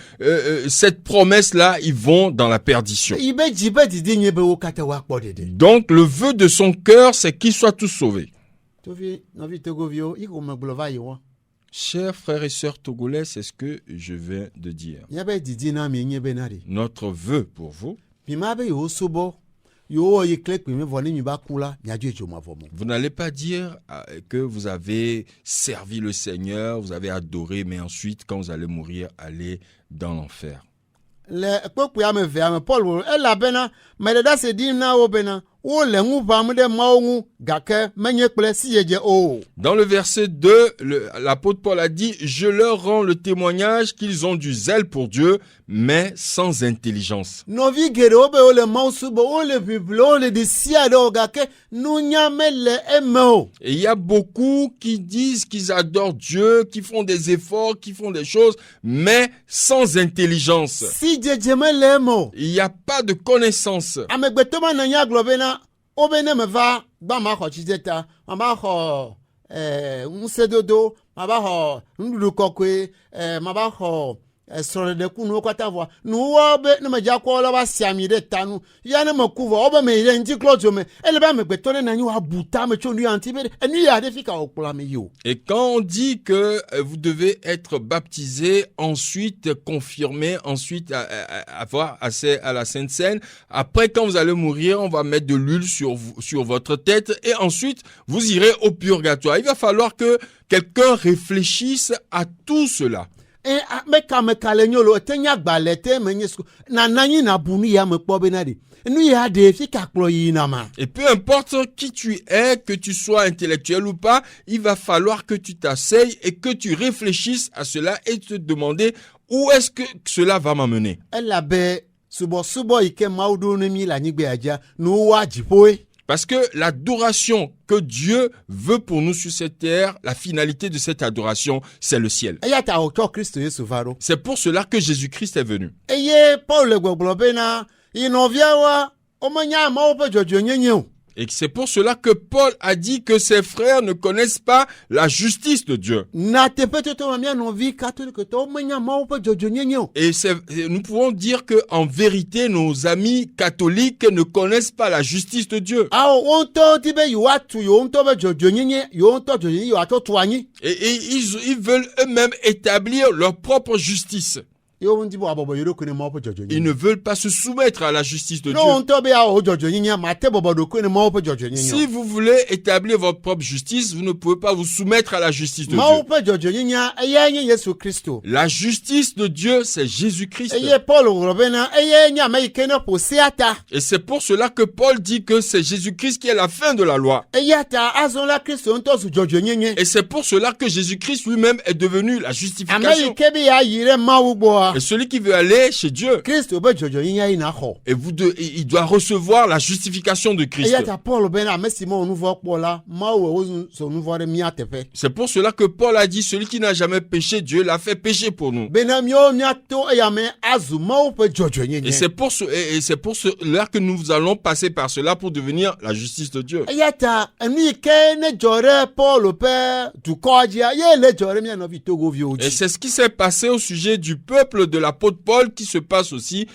cette promesse-là, ils vont dans la perdition. Ibe jibe didi nye be o kata wa kpo de de. Donc le vœu de son cœur, c'est qu'ils soient tous sauvés. Tovi novi togovio iko meglova yiwa. Chers frères et sœurs togolais, c'est ce que je viens de dire. Yabe didi na mi nye benari. Notre vœu pour vous, Bimabe yo sobo. Yo ye klek mi voni mi ba kula mi aju ejo ma vomo. vous n'allez pas dire que vous avez servi le Seigneur, vous avez adoré, mais ensuite, quand vous allez mourir, allez dans l'enfer. Le kpoku ya me ve ame Paul ela bena me da se dim na o bena wo le ŋu ʋãm ɖe Mawu ŋu gake menye kple siyedze o. Dans le verset 2, l'apôtre Paul a dit « Je leur rends le témoignage qu'ils ont du zèle pour Dieu, mais sans intelligence. » Nɔvi geɖewo be wole Mawu subɔ, wole ʋiʋli, wole ɖe sia ɖe o gake nunya mele eme o. Et il y a beaucoup qui disent qu'ils adorent Dieu, qui font des efforts, qui font des choses, mais sans intelligence. Si dzedze mele eme o. Il n'y a pas de connaissance. Amegbetɔ ma nɔ nya gblɔ bena wobe ne meva gba ma xɔ tsidze ta, ma xɔ ŋusẽdodo, ma xɔ nuɖuɖu kɔkɔe, ma xɔ srɔ̃ɖeɖekunuwo katã vɔa nuwo be ne medza kɔ la va si ami ɖe ta nu ya ne meku vɔ wobe me yi ɖe ŋutiklɔdzo me ele be amegbetɔ ɖe nanyi woabu ta me tso nu ya ŋuti be enu ya ɖe fi ka wòkplɔ ame yi o. Et quand on dit que vous devez être baptisé, ensuite confirmé, ensuite avoir accès à la Sainte Seine, après quand vous allez mourir, on va mettre de l'huile sur votre tête et ensuite vous irez au purgatoire. Il va falloir que quelqu'un réfléchisse à tout cela. Meka le nyolo te nya gbalẽ te menye suku na nanyi na bu nu ya me kpɔ bena ɖe nu ya ɖe fi ka kplɔ yina ma. Et peu importe qui tu es, que tu sois intellectuel ou pas, il va falloir que tu t'asseyes et que tu réfléchisses à cela et te demander où est-ce que cela va m'amener. Elabe subɔsubɔ yi ke Mawu ɖo ne mi le anyigba dza nu wa dziƒoe. Parce que l'adoration que Dieu veut pour nous sur cette terre, la finalité de cette adoration, c'est le ciel. Eya ta wòtsɔ Kristo Yesu va ɖo. C'est pour cela que Jésus-Christ est venu. Eye Paul le gbɔgblɔ bena yi nɔviawoa womenya Mawu ƒe dzɔdzɔenyenye o. Et c'est pour cela que Paul a dit que ses frères ne connaissent pas la justice de Dieu. Na teƒe toto ma mia nɔvi katolikotɔ womenya Mawu ƒe dzɔdzɔenyenye o. Et nous pouvons dire que en vérité, nos amis catholiques ne connaissent pas la justice de Dieu. Awo wo ŋutɔ di be yewoatu yewo ŋutɔ ƒe dzɔdzɔenyenye, yewo ŋutɔ dzɔdzɔenyenye yewoatsɔ tu anyi. Et ils veulent eux-mêmes établir leur propre justice. Yewo ŋuti be woabɔbɔ yewo ɖokui ne Mawu ƒe dzɔdzɔenyenye. Ils ne veulent pas se soumettre à la justice de Ne Dieu. wo ŋutɔ be awo dzɔdzɔenyenye mate bɔbɔ ɖokui ne Mawu ƒe dzɔdzɔenyenye o. Si vous voulez établir votre propre justice, vous ne pouvez pas vous soumettre à la justice de Mawu Dieu. ƒe dzɔdzɔenyenye eyae nye Yesu Kristo. La justice de Dieu, c'est Jésus-Christ. Eye Paul gblɔ bena eyae nye ame yi ke ne ƒo sea ta. Et c'est pour cela que Paul dit que c'est Jésus-Christ qui est la fin de la loi. Eya ta azɔ la Kristo ŋutɔ zu dzɔdzɔenyenye. Et c'est pour cela que Jésus-Christ lui-même est devenu la Ame justification. yi ke be yeayi ɖe Mawu gbɔa. Et celui qui veut aller chez Dieu, Kristo be dzɔdzɔenyenye yi na xɔ. et il doit recevoir la justification de Christ. Eya ta Paul bena ame si mewɔ nu vɔ kpɔ la Mawu wozɔ nu vɔ ɖe mía teƒe. C'est pour cela que Paul a dit, celui qui n'a jamais péché, Dieu l'a fait pécher pour nous. Bena míawo míato eya me azu Mawu ƒe Et dzɔdzɔenyenye. c'est pour cela que nous allons passer par cela pour devenir la justice de Dieu. Eya ta enu yi ke ne dzɔ ɖe Paul ƒe dukɔa dzia ye le dzɔ ɖe mía nɔvi Togoviwo Et dzi. c'est ce qui s'est passé au sujet du peuple de l'apôtre Paul qui se passe aussi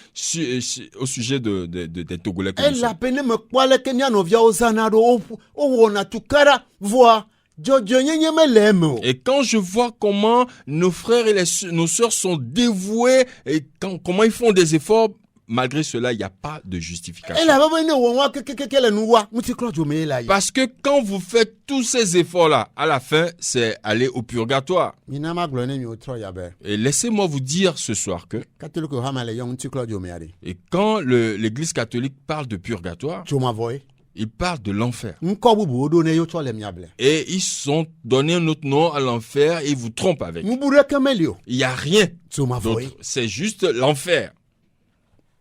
au sujet des Togolais que nous sommes. Elabe ne mekpɔ aleke mía nɔviawo zãna ɖo wowɔna tukaɖa vɔa dzɔdzɔenyenye mele eme o. Et quand je vois comment nos frères et nos sœurs sont dévoués et comment ils font des efforts, malgré cela, il n'y a pas de justification. Elabe be ne wɔwɔ kekeke le nu wa ŋutiklɔdzo me ye la yi. Parce que quand vous faites tous ces efforts-là, à la fin, c'est aller au purgatoire. Mina magblɔ ne mi wotrɔ ya be Et laissez-moi vous dire ce soir que, katoliko hama le yɔ ŋutiklɔdzo mea ɖe. et quand l'Église catholique parle de purgatoire, Dzomavɔe. il parle de l'enfer. Ŋkɔ bubuwo ɖo ne yewo tsɔ le mia ble. Et ils sont donné un autre nom à l'enfer et ils vous trompent avec. Nubu ɖeke meli o. Il n'y a rien Dzomavɔe. d'autre. C'est juste l'enfer.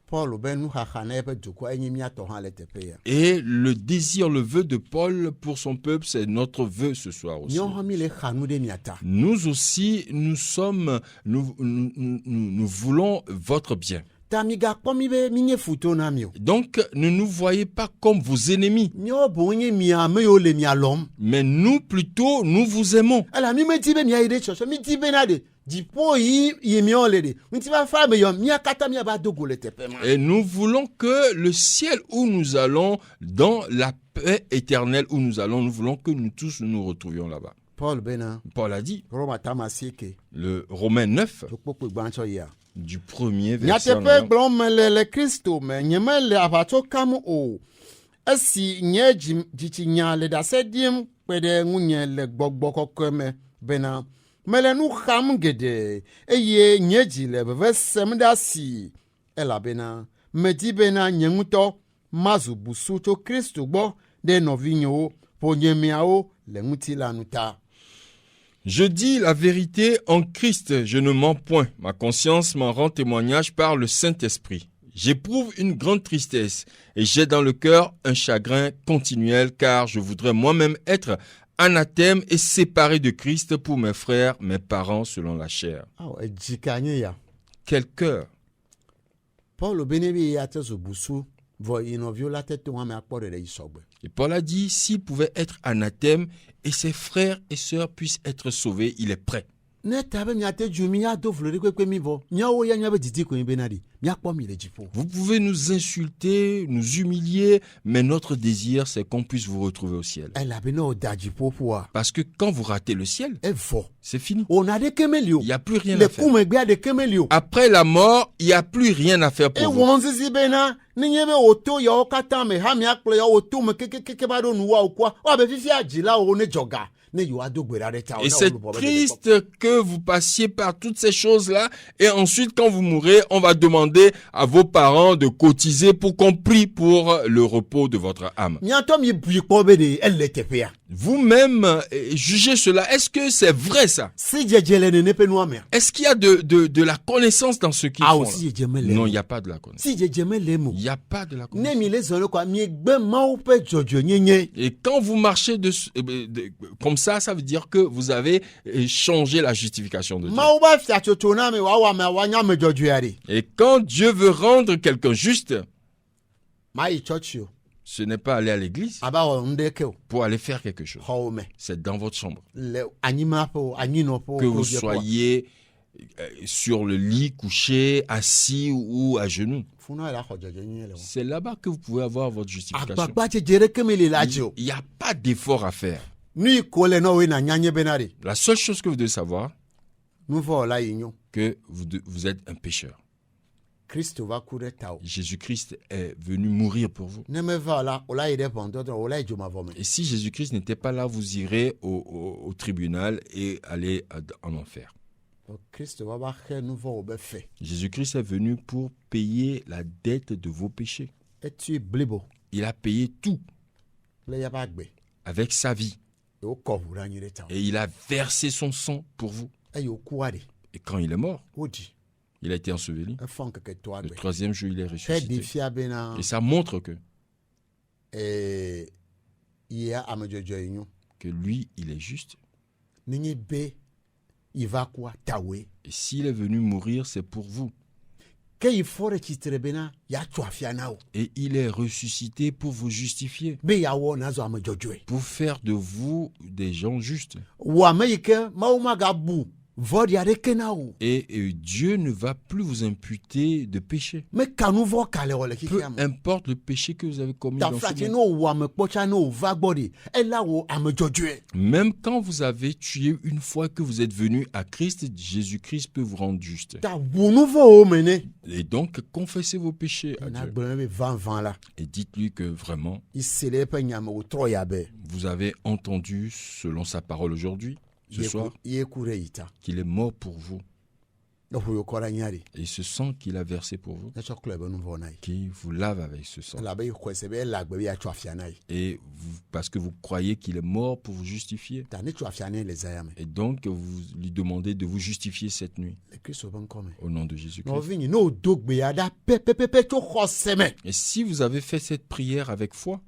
Paul be nuxaxa na eƒe dukɔa enye míatɔ hã le teƒe ya. Et le désir, le vœu de Paul pour son peuple, c'est notre vœu ce soir aussi. Míawo hã mi le xa nu ɖe mia ta. Nous aussi, nous voulons votre bien. Ta migakpɔ mi be mi nye futo na mi o. Donc, ne nous voyez pas comme vos ennemis, Míawo boŋ nye mia ame yiwo le mia lɔm. mais nous plutôt, nous vous aimons. Ela mi medi be miayi ɖe tsɔtsɔ mi di bena ɖe dziƒo yi míawo le ɖe ŋutifafa me yɔ mía katã míaba do go le teƒe ma. Et nous voulons que le ciel où nous allons, dans la paix éternelle où nous allons, nous voulons que nous tous nous retrouvions là-bas. Paul bena Paul a dit, Roma tama sieke le Romains 9, tokpokpo gbansɔ yia. du premier verset. en Nyateƒe avant. gblɔm mele le Kristo me nyemele aʋatso kam o. Esi nye dzitsinya le ɖase ɖim kpe ɖe ŋunye le gbɔgbɔ kɔkɔe me bena mele nu xam geɖe eye nye dzi le veve sem ɖe asi elabena medi bena nye ŋutɔ mazu busu tso Kristu gbɔ ɖe nɔvinyewo ƒonye miawo le ŋutilãnu ta. Je dis la vérité en Christ, je ne mens point. Ma conscience m'en rend témoignage par le Saint-Esprit. J'éprouve une grande tristesse et j'ai dans le cœur un chagrin continuel car je voudrais moi-même être anathème et séparé de Christ pour mes frères, mes parents selon la chair. Awɔ edzika nye ya. Quel cœur! Paul bene bi ya te zu busu vɔ yi nɔviwo la te to hame akpɔ ɖeɖe yi sɔgbe. Et Paul a dit, s'il pouvait être anathème et ses frères et sœurs puissent être sauvés, il est prêt. Ne ta be miate dzu mi ya do vlo ɖi kpekpe mi vɔ. Miawo ya nya be didi ko mi bena ɖi. Miakpɔ mi le dziƒo. Vous pouvez nous insulter, nous humilier, mais notre désir, c'est qu'on puisse vous retrouver au ciel. Elabena wo da dziƒo ƒoa. Parce que quand vous ratez le ciel, Evɔ. c'est fini. Wòna ɖeke meli o. Il n'y a plus rien Le à faire. kumegbea ɖeke meli o. Après la mort, il n'y a plus rien à faire pour vous. Ewɔ ŋsisi bena nenye be wòto yawo katã me ha miakplɔ yawo to me kekekeke va ɖo nuwawo kua. Woabe fifia dzilawo ne dzɔga. Ne yewoa do gbe ɖa ɖe ta. Et c'est triste que vous passiez par toutes ces choses-là et ensuite quand vous mourrez, on va demander à vos parents de cotiser pour qu'on prie pour le repos de votre âme. Miatɔ mi bui kpɔ be ɖe ele teƒea. Vous-même, jugez cela. Est-ce que c'est vrai ça? Si dzedze le nene ƒe nua mea. Est-ce qu'il y a de la connaissance dans ce qu'ils font Awo là? si dzedze me le. Non, il n'y a pas de la connaissance. Si dzedze me le mo. Il n'y a pas de la Ne connaissance. mi le zɔn kɔa mi gbe Mawu ƒe dzɔdzɔnyenye. Et quand vous marchez comme ça veut dire que vous avez changé la justification de Dieu. Mawu ba fia tsotso na mi wòawɔ amea wòanya ame dzɔdzɔea ɖe. Et quand Dieu veut rendre quelqu'un juste, Ma yi tsɔtsi o. ce n'est pas aller à l'église Aba wɔ nu ɖe ke o. pour aller faire quelque chose. Xɔwo me. C'est dans votre chambre. Le anyimlãƒe o anyinɔƒe o. Que vous kpodie kpɔa. soyez sur le lit, couché, assis ou à genoux. Funua la xɔ dzɔdzɔnyenye le o. C'est là-bas que vous pouvez avoir votre justification. Agbagba dzedze ɖeke me li la dzi o. Il n'y a pas d'effort à faire. Nu yi ko le na woe na nyanye bena ɖe. La seule chose que vous devez savoir, Nu vɔ la yi nyo. que vous êtes un pécheur. Kristo va ku ɖe tawò. Jésus-Christ est venu mourir pour vous. Ne meva la o la yi ɖe ʋɔnudɔdrɔ̃ o la yi dzomavɔ me. Et si Jésus-Christ n'était pas là, vous irez au tribunal et aller en enfer. Kristo va xe nu vɔ wo be fe. Jésus-Christ est venu pour payer la dette de vos péchés. Etui blibo Il a payé tout le ya ba gbe. avec sa vie. Ye wokɔ ʋu ɖe anyi ɖe tawò. Et il a versé son sang pour vous. Eye wokua ɖe. Et quand il est mort, Wodzi. il a été enseveli. Efɔ ŋkeke toa Le gbe. troisième jour, il est Xe ɖi ressuscité. fia bena Et ça montre que yia ame dzɔdzɔ yi nyo. lui, il est juste. Nenye be yi va kua tawoe. Et s'il est venu mourir, c'est pour vous. Ke yi fɔ ɖe tsitre bena yeatso afia na wo. Et il est ressuscité pour vous justifier. Be yeawɔ nazɔ ame dzɔdzɔe. Pour faire de vous des gens justes. Wò ame yi ke Mawu magabu vɔɖi aɖeke na wo. Et Dieu ne va plus vous imputer de péché. Meka nu vɔ ka le wɔ le Peu xixia me. importe le péché que vous avez commis dans ce Taflatsi ne monde. wo ame kpɔtsa ne wo va gbɔ ɖi. Ela wo ame dzɔdzɔe. Même quand vous avez tué une fois que vous êtes venu à Christ, Jésus-Christ peut vous rendre juste. Ta wu nu vɔ wo me ne. Et donc, confessez vos péchés à Na Dieu. gblɔ be vanvan la. Et dites-lui que vraiment, Yi se le eƒe nya me wòtrɔ ya be. vous avez entendu, selon sa parole aujourd'hui, ce soir, Ye ku ɖe yi ta. qu'il est mort pour vous. Ne ƒo yo kɔ ɖe anya ɖi. Et ce sang qu'il a versé pour vous, Ne tsɔ klɔe be nu vɔ na yi. qui vous lave avec ce sang. Elabe yi xɔe se be ele agbe be yeatso afia na yi. Et parce que vous croyez qu'il est mort pour vous justifier. Ta ne tso afia ne le zaya me. Et donc, vous lui demandez de vous justifier cette nuit, Le Kristo ƒe ŋkɔ me. au nom de Jésus-Christ. Nɔvinyi ne wodo gbe ya ɖa pɛpɛpɛpɛ tso xɔse me. Et si vous avez fait cette prière avec foi,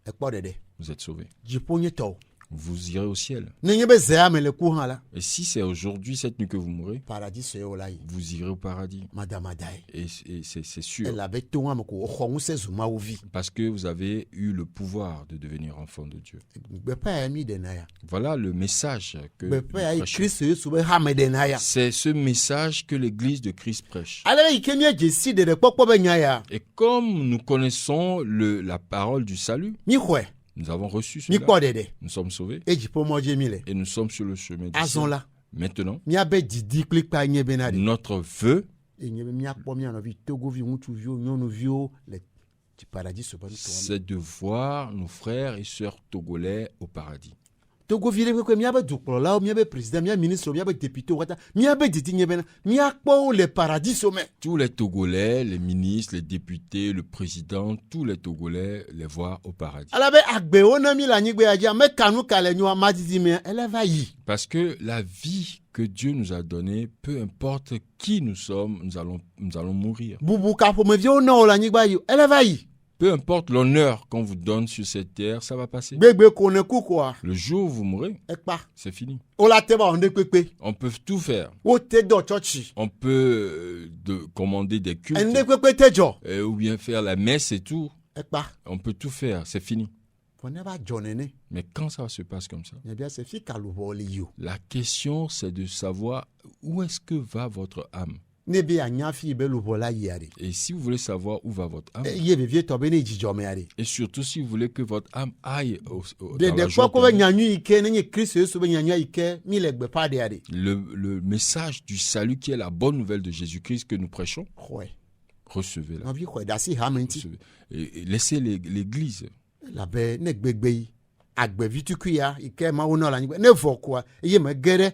Ekpɔ ɖeɖe. vous êtes sauvés. Dziƒo nye tɔwo. Vous irez au ciel. Nenye be zaya me le ku hã la. Et si c'est aujourd'hui, cette nuit que vous mourrez, Paradis sue wo la yi. vous irez au paradis. Madamadae. Et c'est sûr. Elabe to hã me ko woxɔ ŋusẽ zu Mawu vi. Parce que vous avez eu le pouvoir de devenir enfant de Dieu. Gbeƒã ya mi ɖena ya. Voilà le message que nous Gbeƒã ya yi prêchons. Kristo Yesu be hame ɖena ya. C'est ce message que l'Église de Christ prêche. Ale yi ke míedze si ɖeɖekpɔkpɔ be nya ya. Et comme nous connaissons la parole du salut, Mi xɔe. nous avons reçu Mi cela. kpɔ ɖeɖe. Nous sommes sauvés E dziƒo mɔdzi mi le. et nous sommes sur le chemin du Azɔ ciel. la. Maintenant, Míabe didi kplikpa nye bena ɖe. notre vœu, Enye be míakpɔ mía nɔvi togovi ŋutsuviwo nyɔnuviwo le paradis ƒe nutoa me. c'est de voir nos frères et sœurs togolais au paradis. Togo vile kwe miabe duklola, miabe président, miabe ministre, miabe député, miabe diti nyebena, miakpo le paradis sommet. Tous les Togolais, les ministres, les députés, le président, tous les Togolais les voient au paradis. Alabe agbe ona mi la nyigbe aja me kanu kale nywa madidi me eleva yi. Parce que la vie que Dieu nous a donnée, peu importe qui nous sommes, nous allons mourir. Bubu kapo me vio na ola nyigba yi eleva yi. Peu importe l'honneur qu'on vous donne sur cette terre, ça va passer. Gbegbe kone kukwa. Le jour où vous mourrez, Ekpa. c'est fini. Ola teba onde kwekwe. On peut tout faire. O te do church. On peut commander des cultes, Ende kwekwe te jo. ou bien faire la messe et tout. Ekpa. On peut tout faire, c'est fini. Foneba jonene. Mais quand ça se passe comme ça, Eh bien c'est fi kalubo li yo. la question c'est de savoir où est-ce que va votre âme. Nebe anya fi be lubo la yari. Et si vous voulez savoir où va votre âme, Ye be vie to be ne jijo me yari. et surtout si vous voulez que votre âme aille De dans la de joie kwa ko be perdue, nyanyu ike ne nye Christ Yesu be nyanyu ike mi le gbe pa de yari. le message du salut qui est la bonne nouvelle de Jésus-Christ que nous prêchons, Ouais. recevez-la. On vi ko da si hamenti. Recevez. Et laissez l'église. La be ne gbegbe yi. Agbe vitukuya ike ma wona la nyigbe ne vo kwa ye me gere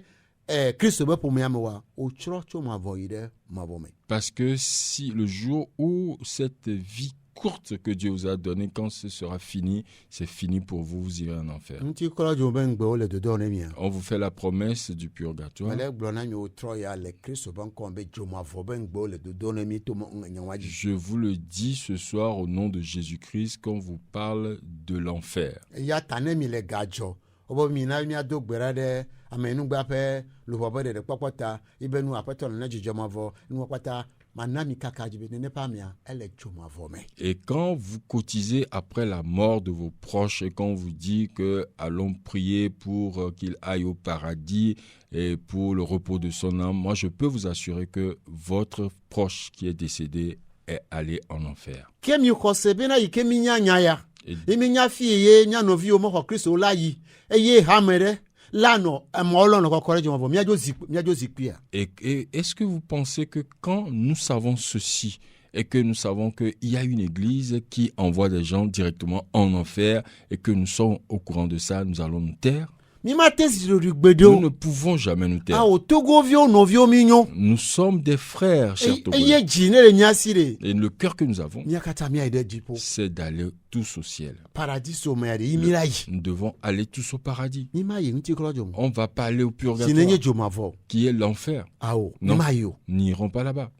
Christ be pour me amewa o chro cho ma vo ide ma vo me. Parce que si le jour où cette vie courte que Dieu vous a donnée, quand ce sera fini, c'est fini pour vous, vous irez en enfer. Nti kola jo ben gbe o le do ne mi. On vous fait la promesse du purgatoire. Ale glona mi o tro ya le Christ be ko be jo ma vo ben gbe o le do ne mi to mo nyanwaji. Je vous le dis ce soir au nom de Jésus-Christ quand vous parle de l'enfer. Ya tane mi le gajo. Obo mi na mi ado gbera de amenu gba pe lo bobo de popota ibenu apeto na jijo ma vo nu popota manami kaka jibe ne pa mia ele jo ma vo me. Et quand vous cotisez après la mort de vos proches et qu'on vous dit que allons prier pour qu'il aille au paradis et pour le repos de son âme, moi je peux vous assurer que votre proche qui est décédé est allé en enfer. Kemi ko se bena ike mi nya nya ya. Et, Imi nya fi ye nya no vi o mo ko Kristo la yi. Eye hamere lano mo lo no ko kore jo ma vo mi ajo zikpia. et est-ce que vous pensez que quand nous savons ceci et que nous savons qu'il y a une église qui envoie des gens directement en enfer et que nous sommes au courant de ça, nous allons nous taire? Mi ma tesi do Nous gbedo. ne pouvons jamais nous taire. Ah o togo vio no vio mignon. Nous sommes des frères, chers Togolais. Eye jine le nya sire. Et le cœur que nous avons, Mi akata mi ide jipo. c'est d'aller tous au ciel. Paradis so me yari mi la yi. Nous devons aller tous au paradis. Mi ma yi nti kola jo mo. On ne va pas aller au Sinenye purgatoire, jo ma vo. qui est l'enfer. Ah o. Non. Mi ma yo. Nous n'irons pas là-bas.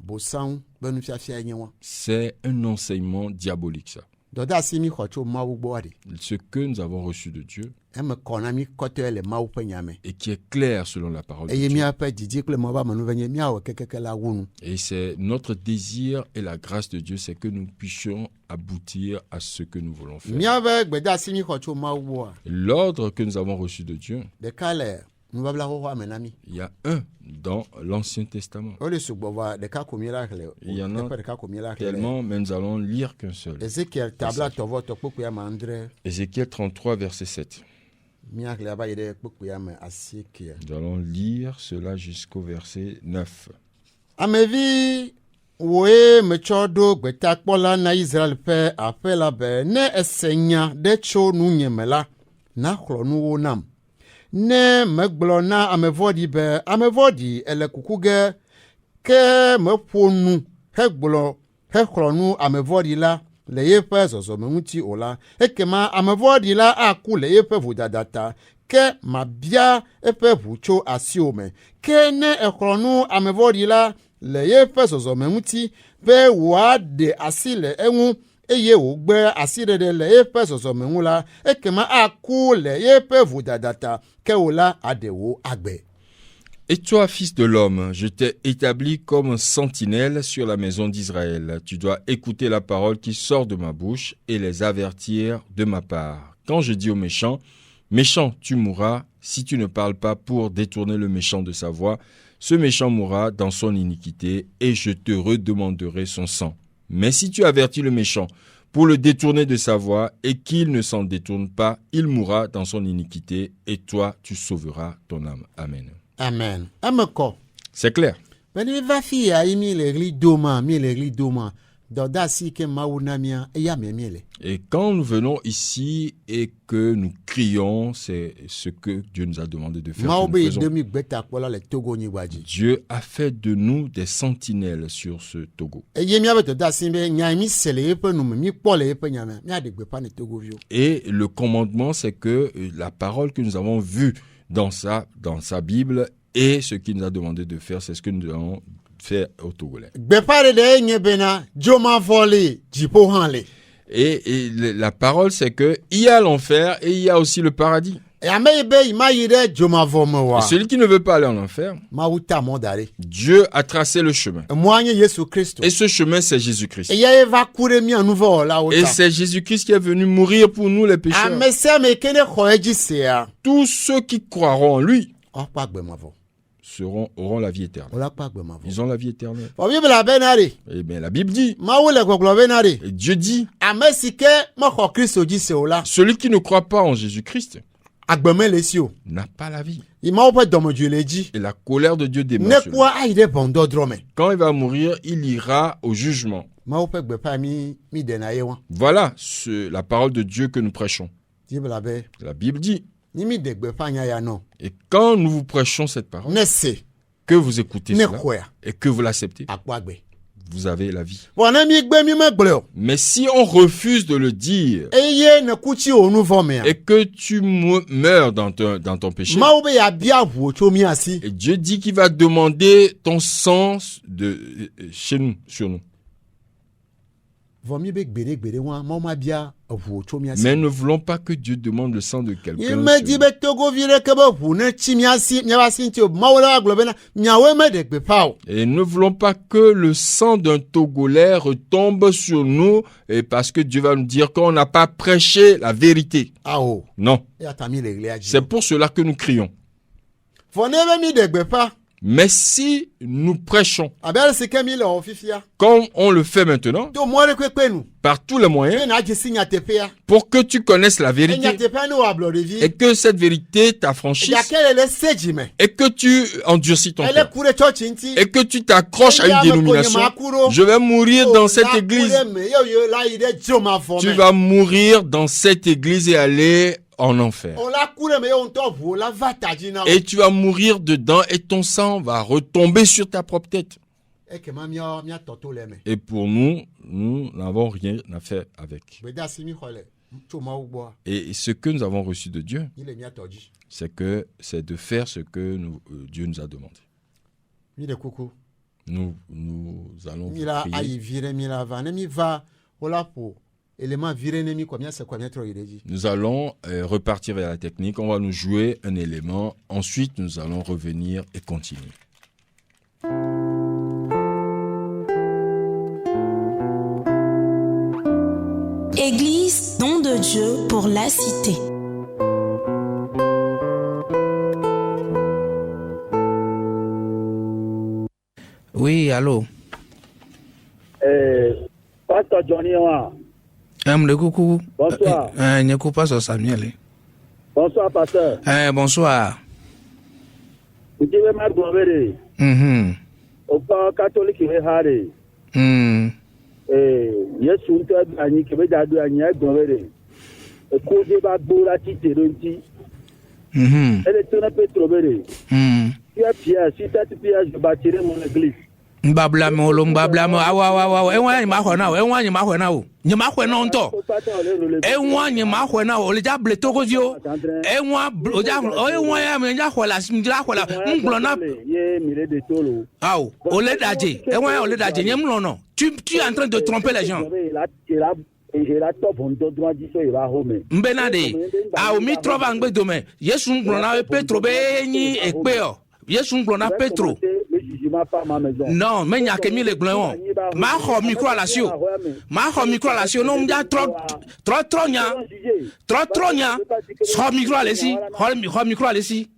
Bo san benu fia nyewa. C'est un enseignement diabolique, ça. Doda si mi ko cho ma wo gbo ade. Ce que nous avons reçu de Dieu E me kona mi kote le ma wo pe nyame. et qui est clair selon la parole de Eye mi Dieu. ape didi kle mo ba manu venye mi awo kekeke la wunu. Et c'est notre désir et la grâce de Dieu, c'est que nous puissions aboutir à ce que nous voulons faire. Mi ave gbeda si mi ko cho ma wo. L'ordre que nous avons reçu de Dieu, De kale nu ba bla ho amenami. il y a un dans l'Ancien Testament. O le sugbo va de ka ko mi la kle. Il y en a de ka ko mi la kle. Tellement, mais nous allons lire qu'un seul. Ezekiel tabla to vo to poku ya mandre. Ézéchiel 33, verset 7. Mi akle ba yede poku ya me asikia. Nous allons lire cela jusqu'au verset 9. Amevi woe metsɔ ɖo gbetakpɔla na Israel ƒe aƒe la be ne esenya ɖe tso nunye me la naxlɔ nuwo nam ne megblɔ na amevɔɖi be amevɔɖi ele kuku ge ke meƒo nu hexlɔ nu amevɔɖi la le yeƒe zɔzɔme ŋuti o la ekema amevɔɖi la aku le yeƒe vodada ta ke mabia eƒe ʋu tso asiwo me ke ne exlɔ nu amevɔɖi la le yeƒe zɔzɔme ŋuti be wòaɖe asi le eŋu eye wògbe asiɖeɖe le yeƒe zɔzɔme ŋu la ekema aku le yeƒe vodada ta ke wò la aɖe wò agbe. Et toi, fils de l'homme, je t'ai établi comme sentinelle sur la maison d'Israël. Tu dois écouter la parole qui sort de ma bouche et les avertir de ma part. Quand je dis au méchant, méchant, tu mourras, si tu ne parles pas pour détourner le méchant de sa voie, ce méchant mourra dans son iniquité et je te redemanderai son sang. Mais si tu avertis le méchant pour le détourner de sa voie et qu'il ne s'en détourne pas, il mourra dans son iniquité et toi, tu sauveras ton âme. Amen. Amen. Ameko. C'est clair. Beni va fi ya mi l'église doma dɔdasi ke mawu na mia eya miemie le. Et quand nous venons ici et que nous crions, c'est ce que Dieu nous a demandé de faire. Mawu Que be nous faisons. demi gbeta kpɔla le Togo nyigba dzi. Dieu a fait de nous des sentinelles sur ce Togo. Eye miabe dɔdasi be nya mi se le eƒe nume mi kpɔ le eƒe nya me miaɖe gbeƒã ne Togoviwo. Et le commandement, c'est que la parole que nous avons vue dans sa Bible et ce qu'il nous a demandé de faire, c'est ce que nous allons faire au Togolais. Gbeƒã ɖe ɖe nye bena dzomavɔ le dziƒo hã le. Et la parole, c'est que il y a l'enfer et il y a aussi le paradis. Ame yi be yi ma yi ɖe dzomavɔ me Et wa. celui qui ne veut pas aller en enfer, Mawu ta mɔ da ɖe. Dieu a tracé le chemin. Emɔa nye Yesu Kristo. Et ce chemin, c'est Jésus-Christ. Eya ye va ku ɖe mia nu vɔ wɔlawo Et ta. c'est Jésus-Christ qui est venu mourir pour nous les pécheurs. Ame sia ame ke ne xɔ edzi sea, Tous ceux qui croiront en lui ɔkpa agbemavɔ. auront la vie éternelle. Wola kpa agbemavɔ. Ils ont la vie éternelle. Fɔ Bibla bena ɖe. Eh bien, la Bible dit, Mawu le gbɔgblɔ bena ɖe. et Dieu dit, Ame si ke mexɔ Kristo dzi se o la, celui qui ne croit pas en Jésus-Christ agbeme le si o. n'a pas la vie. Yi Mawu ƒe dɔmedzoe le edzi. Et la colère de Dieu Ne demeure sur lui. kua ayi ɖe bɔndɔdrɔ me. Quand il va mourir, il ira au jugement. Mawu ƒe gbeƒã mi ɖena ye wa. Voilà la parole de Dieu que nous prêchons. Bibla be La Bible dit, ni mi ɖe gbeƒã nya ya nɔ. et quand nous vous prêchons cette parole, Ne se que vous écoutez ne cela xɔa et que vous l'acceptez, akpɔ agbe. vous avez la vie. Vɔ ne mi gbe mi megblɔe o. Mais si on refuse de le dire Eye ne ku tsi o nu vɔ mea. et que tu meurs dans ton péché, Mawu be yabia ʋuo tso mia si. et Dieu dit qu'il va demander ton sang chez nous, sur nous. Vɔ mi be gbeɖegbeɖe wa Mawu ma bia ʋuo tso mia si. Mais ne voulons pas que Dieu demande le sang de Yi quelqu'un. me sur di nous. be togovi ɖeke be ʋu ne tsi mia si miaba si ŋuti o. Mawu la gblɔ bena miawoe me ɖe gbeƒã o. Et ne voulons pas que le sang d'un Togolais retombe sur nous et parce que Dieu va nous dire qu'on n'a pas prêché la vérité. Awo. Non. Eya ta mi le ɣlia dzi. C'est pour cela que nous crions. Vɔ ne be mi ɖe gbeƒã Mais si nous prêchons, abe ale si ke mi le wɔ fifia. comme on le fait maintenant, To mɔ ɖe kpekpe nu. par tous les moyens, Eye na dzi si nyateƒea. pour que tu connaisses la E vérité nyateƒea ne wɔ ablɔ ɖevi. et que cette vérité t'affranchisse Gake ele le se dzi me. et que tu endurcis ton Ele cœur ku ɖe tsɔtsi ŋuti. et que tu t'accroches à une dénomination. Je vais mourir dans cette église. La yi ɖe dzomavɔ Tu me. vas mourir dans cette église et aller en enfer. O la ku ɖe me ye wo ŋutɔ ʋuo la va ta dzi na wo. Et tu vas mourir dedans et ton sang va retomber sur ta propre tête. Ekema miatɔ to le me. Et pour nous, nous n'avons rien à faire avec. Gbedasi mi xɔ le tso Mawu gbɔa. Et ce que nous avons reçu de Dieu, Mi le miatɔ dzi. c'est de faire ce que Dieu nous a demandé. Mi ɖe kuku. Nous allons Mi la prier. ayi vi ɖe mi la va. Ne mi va wo la ƒo élément vi ɖe ne mi kɔ miase kɔ miatrɔ yi ɖe dzi. Nous allons repartir vers la technique. On va nous jouer un élément. Ensuite, nous allons revenir et continuer. Église, nom de Dieu pour la cité. Oui, allô. Pasteur Johnny Owa. Le coucou. Bonsoir. Nyeko Pasteur Samuel. Bonsoir, pasteur. Bonsoir. Vous devez m'agglomérer. Au pas catholique, il est haré. Yesu ntɔ anyi kebe da do anyi agbɔnre de ko de ba gbo la ti te do nti ele tona Petro bere Pierre si tati Pierre je bâtirai mon église mbabla me olo mbabla me awa enwa ni ma ho na o enwa ni ma ho na o ni ma ho na nto enwa ni ma ho na o le ja ble togo dio enwa o ja enwa ya me ja ho la nglo na ye mire de tolo aw o le daje enwa ya o le daje nyem lo no tu es en train de tromper les gens mbena de aw mi trova ngbe do me yesu nglo na Petro be nyi ekpe o yesu nglo na Petro. Non, mais il n'y a que 1000 glanons. Ma micro à la sio. Ma micro à la sio. Non, il y a trop nya. Trop nya. Trop micro à l'ici. Trop micro à l'ici.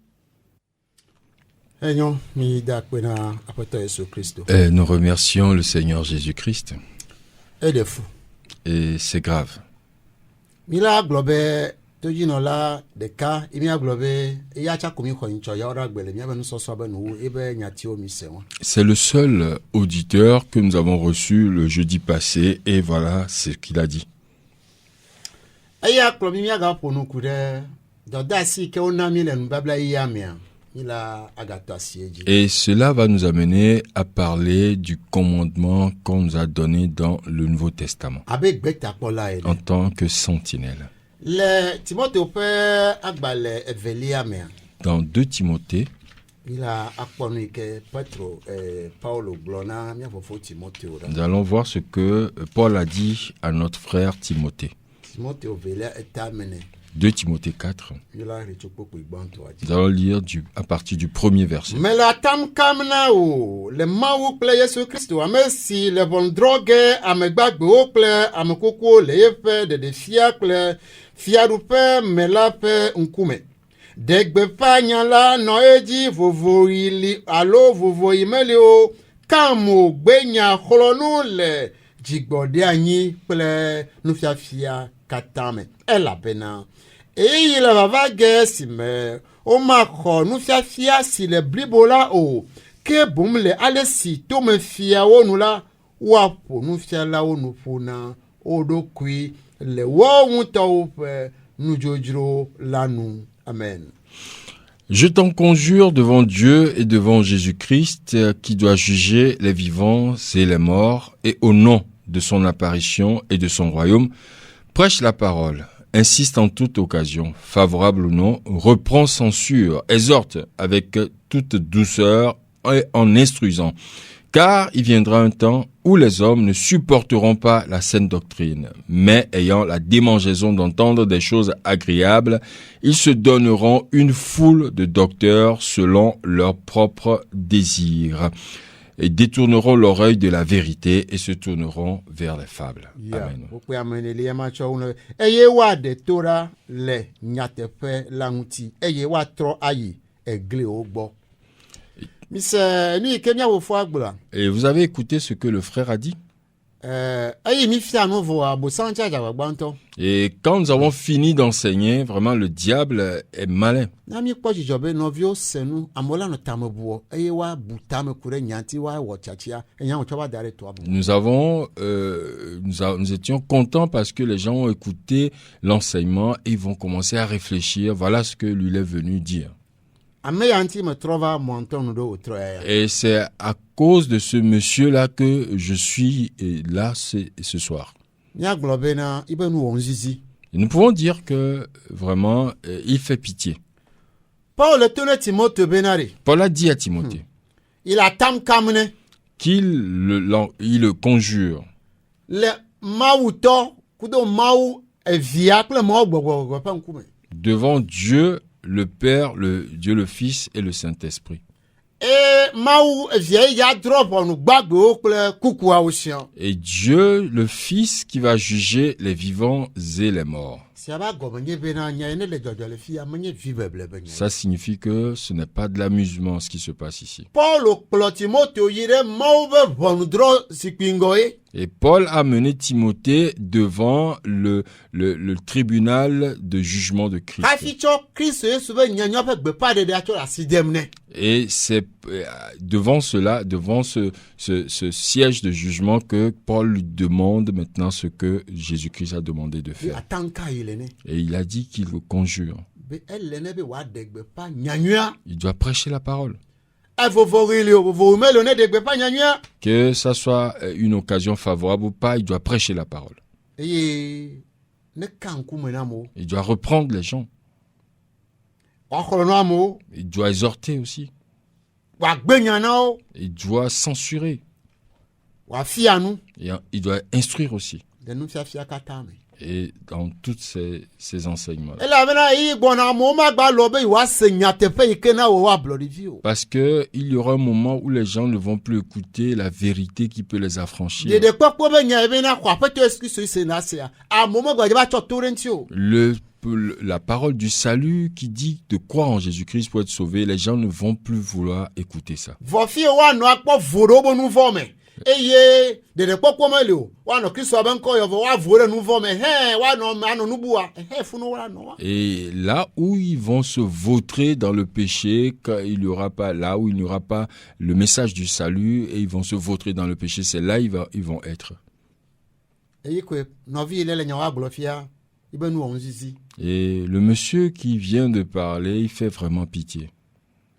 Nous remercions le Seigneur Jésus-Christ. Et de fou. Et c'est grave. Mila globe tojinola deka imia globe ya cha komi khoncho ya ora gbele mia benu soso benu ebe nyati o misewa. C'est le seul auditeur que nous avons reçu le jeudi passé et voilà ce qu'il a dit. Aya klomi mia ga ponu kude dodasi ke onami le nbabla yamia ila agato asieji. Et cela va nous amener à parler du commandement qu'on nous a donné dans le Nouveau Testament Avec beta pola ele. en tant que sentinelle. Le Timothée pe agbale evelia mea. Dans 2 Timothée, Ila akponu ke Petro Paulo glona mia fofo Timothée ora. nous allons voir ce que Paul a dit à notre frère Timothée. Timothée velia etamene. 2 Timothée 4. Ila richopoku igbanto aji. Nous allons lire à partir du premier verset. Mais la tam kamna o le mawu kple Yesu Kristo ame si le bon droge ame gbagbe o kple ame koko le yeƒe ɖeɖefia kple fiaɖuƒe me la ƒe ŋkume. Degbeƒã nya la nɔ edzi vovoɣi li alo vovoɣi meli o kam o gbenya xlɔnu le dzigbɔɖi anyi kple nufiafia katã me elabena eyi le vava ge si me womaxɔ nufiafia si le blibo la o ke boŋ le ale si tomefiawo nu la woaƒo nufialawo nu ƒo na wo ɖokui le wo ŋutɔwo ƒe nudzodzro la nu. Amen. Je t'en conjure devant Dieu et devant Jésus-Christ qui doit juger les vivants et les morts, et au nom de son apparition et de son royaume, prêche la parole, insiste en toute occasion, favorable ou non, reprend, censure, exhorte avec toute douceur et en instruisant. Car il viendra un temps où les hommes ne supporteront pas la saine doctrine, mais ayant la démangeaison d'entendre des choses agréables, ils se donneront une foule de docteurs selon leurs propres désirs, et détourneront l'oreille de la vérité et se tourneront vers les fables. Amen. Et vous avez écouté ce que le frère a dit? Et quand nous avons fini d'enseigner, vraiment le diable est malin. Nous étions contents parce que les gens ont écouté l'enseignement et ils vont commencer à réfléchir. Voilà ce que lui est venu dire. Et c'est à cause de ce monsieur-là que je suis là ce soir. Et nous pouvons dire que vraiment, il fait pitié. Paul a dit à Timothée qu'il le conjure devant Dieu, le Père, Dieu le Fils et le Saint-Esprit. Et Dieu le Fils qui va juger les vivants et les morts. Ça signifie que ce n'est pas de l'amusement ce qui se passe ici. Et Paul a mené Timothée devant le tribunal de jugement de Christ. Et c'est devant cela, devant ce siège de jugement que Paul lui demande maintenant ce que Jésus-Christ a demandé de faire. Et il a dit qu'il le conjure. Il doit prêcher la parole. Que ça soit une occasion favorable ou pas, il doit prêcher la parole. Il doit reprendre les gens. Il doit exhorter aussi. Il doit censurer. Et il doit instruire aussi. Et dans tous ces enseignements. Parce qu'il y aura un moment où les gens ne vont plus écouter la vérité qui peut les affranchir. La parole du salut qui dit de croire en Jésus-Christ pour être sauvé, les gens ne vont plus vouloir écouter ça. eye de kpɔkpɔ me le o wa nɔ kristu abe ŋkɔ yɔvɔ wa vo ɖe nu vɔ me wa nɔ anɔ nubua funu wa nɔ wa. Et là où ils vont se vautrer dans le péché, quand il n'y aura pas, là où il n'y aura pas le message du salut, et ils vont se vautrer dans le péché, c'est là ils vont être. Eyi koe nɔvi le nya wa gblɔ fia ibe nu wɔn zizi. Et le monsieur qui vient de parler, il fait vraiment pitié.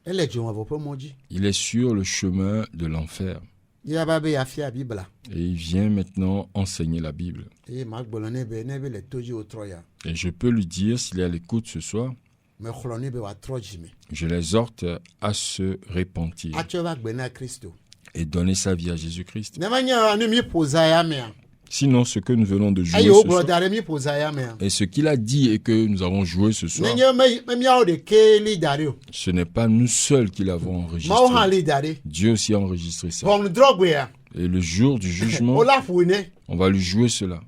Ele dzomavɔ ƒe mɔ dzi. Il est sur le chemin de l'enfer. Yaba be yafia Bibla. Et il vient maintenant enseigner la Bible. Eye ma gblɔ ne be le to dzi wotrɔ ya. Et je peux lui dire, s'il est à l'écoute ce soir, Me xlɔ ne be watrɔ dzi me. je l'exhorte à se repentir Atsɔ va gbe na Kristo. et donner sa vie à Jésus-Christ. Ne ma nya ne mi poza ya mea. Sinon, ce que nous venons de jouer Ayi ce wo soir, gblɔ da ɖe mi poza ya mea. et ce qu'il a dit et que nous avons joué ce soir, Nenye me miawo ɖeke li da ɖe o. ce n'est pas nous seuls qui l'avons Mawo hã enregistré. li da ɖe. Dieu aussi a enregistré ça. Ʋɔnudrɔ̃gbea. Et le jour du jugement, Wola ƒoe ne. on va lui jouer cela.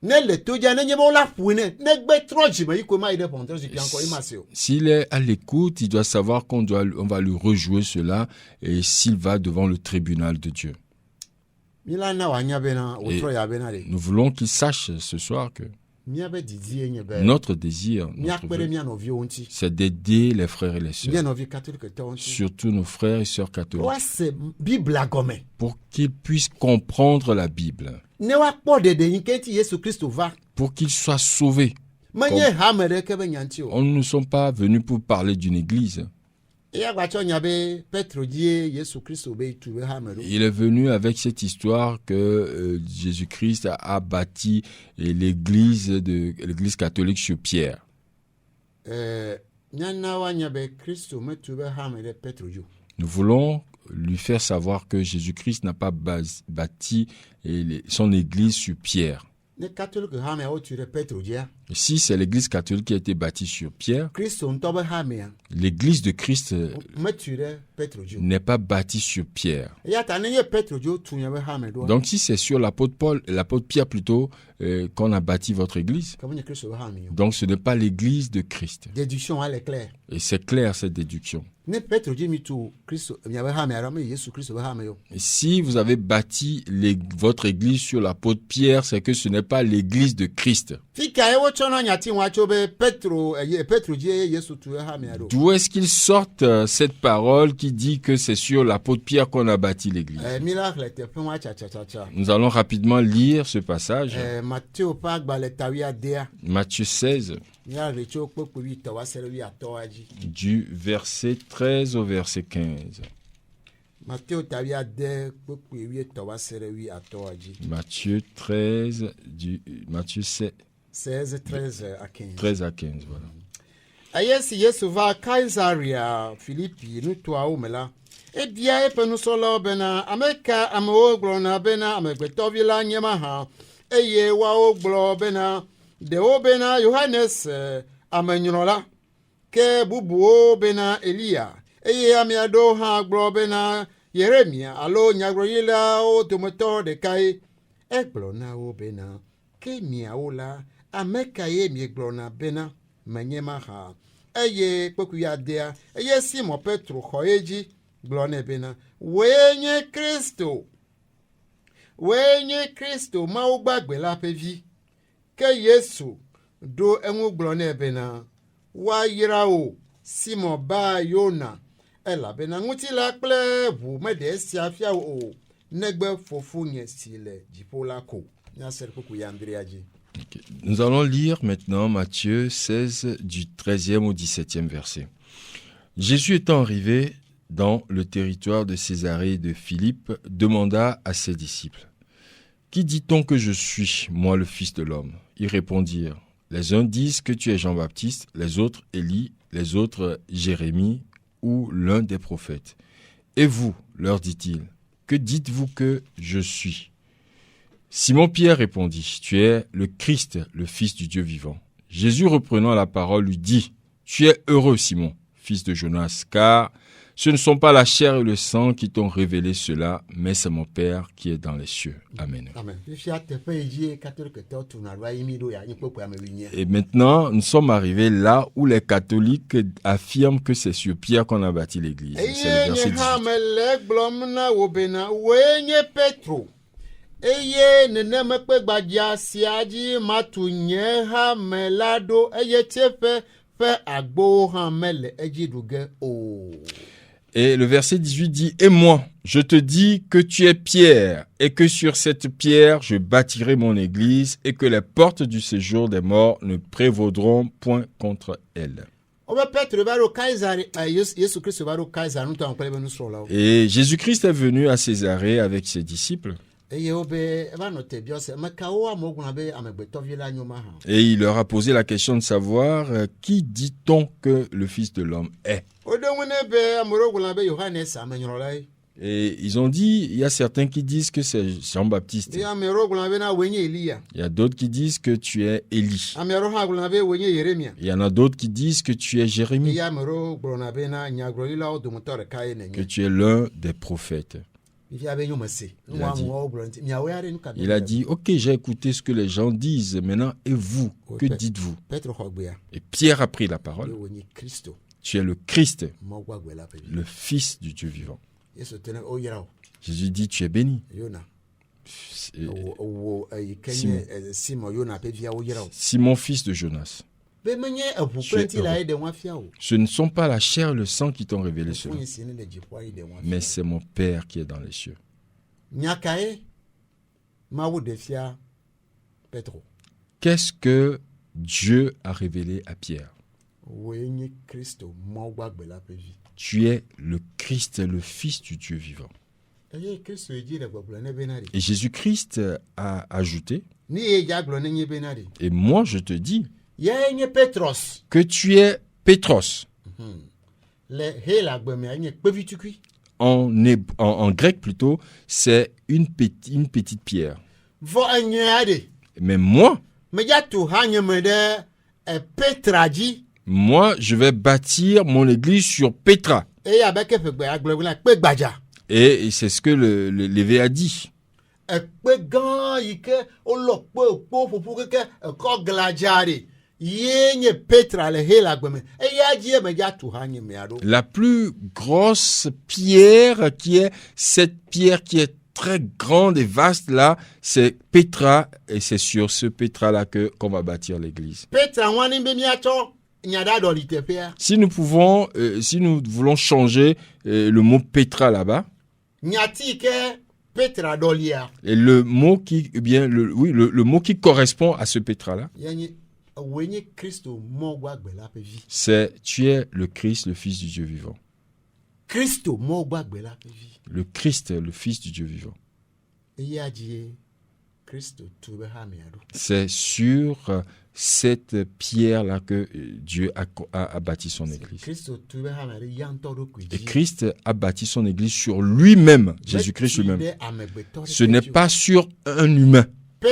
Ne le to dza nenye be wola ƒoe ne. Ne gbe trɔ dzi me yi koe ma yi ɖe ʋɔnudrɔ̃zikpia ŋkɔ yi ma se o. S'il est à l'écoute, il doit savoir on va lui rejouer cela et s'il va devant le tribunal de Dieu. Mi la na wòanya bena wotrɔ ya bena ɖe. Nous voulons qu'il sache ce soir que Míabe didi ye nye be. notre désir, notre Míakpe ɖe vœu, mía nɔviwo ŋuti. c'est d'aider les frères et les Mía sœurs, nɔvi katoliketɔwo ŋuti. surtout nos frères et sœurs catholiques, Woase Bibla gɔme. pour qu'ils puissent comprendre la Bible, Ne woakpɔ ɖeɖe yi ke ŋuti Yesu Kristo va. pour qu'ils soient sauvés. Menye hame ɖeke be nya ŋuti o. On ne sont pas venus pour parler d'une église. Eya gbatsɔ nya be Petro die Yesu Kristo be tu be hame ɖo. Il est venu avec cette histoire que Jésus-Christ a bâti l'église catholique sur Pierre. Míana woanya be Kristo metu be hame ɖe Petro dzi o. Nous voulons lui faire savoir que Jésus-Christ n'a pas bâti son église sur Pierre. Ne katolik hamea wotu ɖe Petro dzia. Et si c'est l'église catholique qui a été bâtie sur Pierre, Kristo ŋutɔ be hamea l'église de Christ metu ɖe Petro dzi o. n'est pas bâtie sur Pierre. Eya ta nenye Petro dzi wotu nya be hame ɖoa. Donc si c'est sur l'apôtre Pierre plutôt qu'on a bâti votre église, Ke menye Kristo be hame o. donc ce n'est pas l'église de Christ. Déduction elle est claire. Et c'est clair cette déduction. Ne Petro dzi mi tu Kristo mia be hame aɖe me Yesu Kristo be hame o. Et si vous avez bâti votre église sur l'apôtre Pierre, c'est que ce n'est pas l'église de Christ. Fika ye wotsɔ na nyati wa tso be Petro Petro dzi ye Yesu tu be hamea ɖo. D'où est-ce qu'ils sortent cette parole qui dit que c'est sur l'apôtre Pierre qu'on a bâti l'église? Mi la xlẽ teƒe ma tsa. Nous allons rapidement lire ce passage. Matteo ƒe agbalẽ tawi adea. Matthieu 16, Míaɖe tso kpekpe wuitɔ va se ɖe wuiatɔa dzi. du verset 13 au verset 15. Matteo tawi ade kpekpe wuietɔ va se ɖe wuiatɔa dzi. Matthieu 13, Matthieu 16, 13 à 15. 13 à 15, voilà. Eye si Yesu va Kaesarea Filipi nutoawo me la, ebia eƒe nusrɔ̃lawo bena ame ka amewo gblɔna bena Amegbetɔvi la nye mahã, eye woawo gblɔ bena ɖewo bena Yohanes amenyrɔla, ke bubuwo bena Elia, eye ame aɖewo hã gblɔ bena Yeremia alo nyagblɔɖilawo dometɔ ɖekae. Egblɔ na wo bena, ke miawo la, ame kae miegblɔna bena menye mahã? Eye kpekpe adea, eye Simon Petro xɔ edzi gblɔ nɛ bena, woe nye Kristo Mawu gbagbe la ƒe vi. Ke Yesu ɖo eŋu gblɔ nɛ bena, woayra wò Simon ba Yona, elabena ŋutilã kple ʋu meɖe esia fia wò o, negbe Fofonye si le dziƒo la ko. Míase ɖe kpekpe adrea dzi. Okay. Nous allons lire maintenant Matthieu 16 du 13e au 17e verset. Jésus étant arrivé dans le territoire de Césarée de Philippe, demanda à ses disciples, « Qui dit-on que je suis, moi le Fils de l'homme » Ils répondirent, « Les uns disent que tu es Jean-Baptiste, les autres Élie, les autres Jérémie ou l'un des prophètes. Et vous, leur dit-il, que dites-vous que je suis ?» Simon-Pierre répondit, « Tu es le Christ, le Fils du Dieu vivant. » Jésus reprenant la parole lui dit, « Tu es heureux, Simon, fils de Jonas, car Ce ne sont pas la chair et le sang qui t'ont révélé cela, mais c'est mon Père qui est dans les cieux. Amen. Et maintenant, nous sommes arrivés là où les catholiques affirment que c'est sur Pierre qu'on a bâti l'église. C'est le verset 18. Et le verset 18 dit « Et moi, je te dis que tu es Pierre, et que sur cette pierre je bâtirai mon église, et que les portes du séjour des morts ne prévaudront point contre elle. » Et Jésus-Christ est venu à Césarée avec ses disciples. Et il leur a posé la question de savoir qui dit-on que le Fils de l'homme est. Et ils ont dit, il y a certains qui disent que c'est Jean-Baptiste. Il y a d'autres qui disent que tu es Élie. Il y en a d'autres qui disent que tu es Jérémie. Que tu es l'un des prophètes. Il a dit, ok, j'ai écouté ce que les gens disent, maintenant, et vous, que dites-vous? Et Pierre a pris la parole. Tu es le Christ, le Fils du Dieu vivant. Jésus dit, tu es béni. Simon, fils de Jonas. Ce ne sont pas la chair et le sang qui t'ont révélé cela, mais c'est mon Père qui est dans les cieux. Qu'est-ce que Dieu a révélé à Pierre? Tu es le Christ, le Fils du Dieu vivant. Et Jésus-Christ a ajouté, et moi je te dis, que tu es Pétros. En grec plutôt, c'est une petite pierre. Mais moi, je vais bâtir mon église sur Pétra. Et c'est ce que l'évêque a dit. La plus grosse pierre qui est cette pierre qui est très grande et vaste là, c'est Pétra, et c'est sur ce Pétra là qu'on va bâtir l'église. Si nous voulons changer le mot Pétra là-bas, et le mot qui correspond à ce Pétra là, c'est tu es le Christ, le Fils du Dieu vivant. Le Christ, le Fils du Dieu vivant. C'est sur cette pierre-là que Dieu a bâti son église. Et Christ a bâti son église sur lui-même, Jésus-Christ lui-même. Ce n'est pas sur un humain. On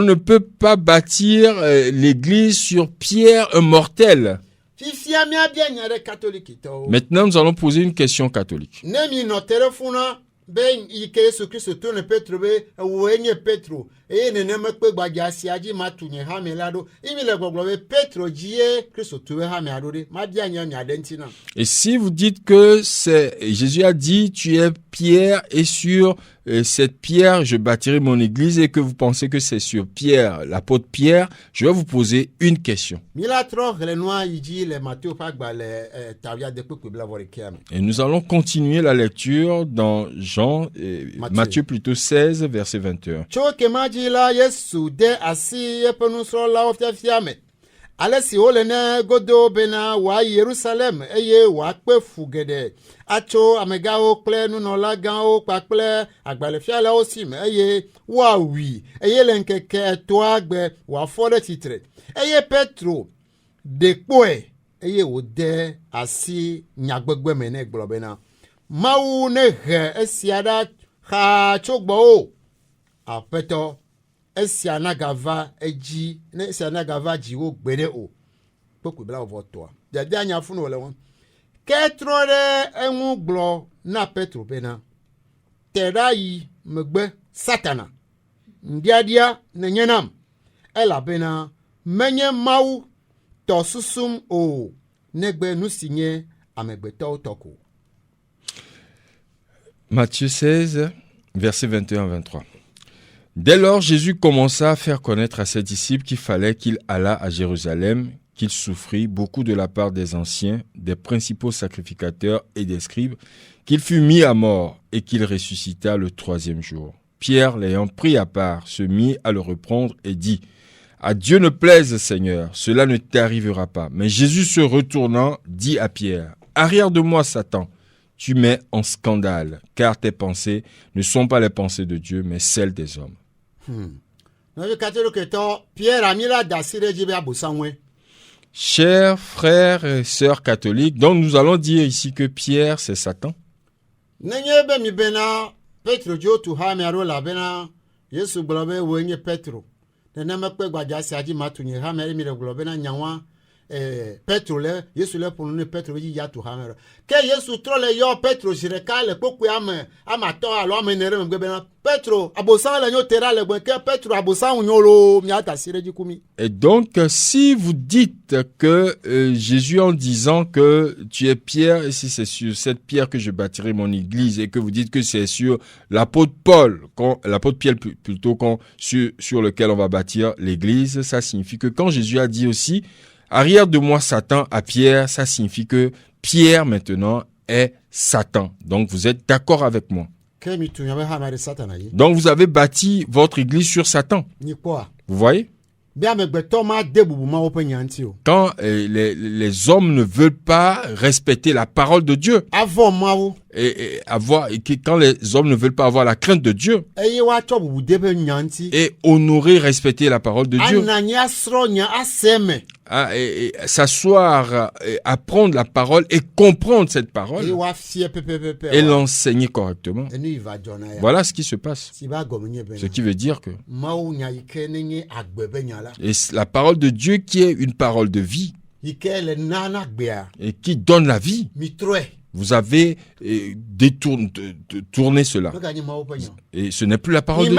ne peut pas bâtir l'église sur Pierre, un mortel. Maintenant, nous allons poser une question catholique. Et si vous dites que Jésus a dit, tu es Pierre et sur cette pierre, je bâtirai mon église, et que vous pensez que c'est sur Pierre, l'apôtre Pierre, je vais vous poser une question. Et nous allons continuer la lecture dans Matthieu plutôt 16, verset 21. Alesi olene godo bena wa Yerusalem eye wa pe fugede acho amegao kle nunola gao pakple agbalefiala osim eye wa wi eye lenkeke to agbe wa fode titre eye Petro depoe eye ode asi nyagbegbe mene globena mawu ne he esiada ha chogbo apeto esiana gava jiwo gbede o pokwe bla votoa dede anya funu wole won ketro de enwu glo na Petro bena teda yi megbe satana ndiadia na nyenam ela bena menye mau to susum o negbe nusinye amegbeto toko. Matthieu 16, versets 21-23. Dès lors, Jésus commença à faire connaître à ses disciples qu'il fallait qu'il allât à Jérusalem, qu'il souffrit beaucoup de la part des anciens, des principaux sacrificateurs et des scribes, qu'il fut mis à mort et qu'il ressuscita le 3e jour. Pierre, l'ayant pris à part, se mit à le reprendre et dit « À Dieu ne plaise, Seigneur, cela ne t'arrivera pas. » Mais Jésus se retournant, dit à Pierre « Arrière de moi, Satan, tu mets en scandale, car tes pensées ne sont pas les pensées de Dieu, mais celles des hommes. » Chers frères et sœurs catholiques, donc nous allons dire ici que Pierre, c'est Satan. Petro le Yesu le ponu ne Petro yi ya tu hamero ke Yesu tro le yo Petro jire ka le poku ame amato alo amenere mgbe na Petro abosan le nyo tera le gbe ke Petro abosan nyolo mi ata sire di kumi. Et donc si vous dites que Jésus en disant que tu es Pierre et si c'est sur cette pierre que je bâtirai mon église et que vous dites que c'est sur l'apôtre Paul l'apôtre Pierre plutôt sur lequel on va bâtir l'église, ça signifie que quand Jésus a dit aussi arrière de moi Satan à Pierre, ça signifie que Pierre maintenant est Satan. Donc vous êtes d'accord avec moi. Donc vous avez bâti votre église sur Satan. Vous voyez? Quand les hommes ne veulent pas respecter la parole de Dieu et quand les hommes ne veulent pas avoir la crainte de Dieu et honorer, respecter la parole de Dieu, et s'asseoir, apprendre la parole et comprendre cette parole et l'enseigner correctement. Voilà ce qui se passe. Ce qui veut dire que et la parole de Dieu qui est une parole de vie et qui donne la vie. Vous avez tourné cela. Et ce n'est plus la parole de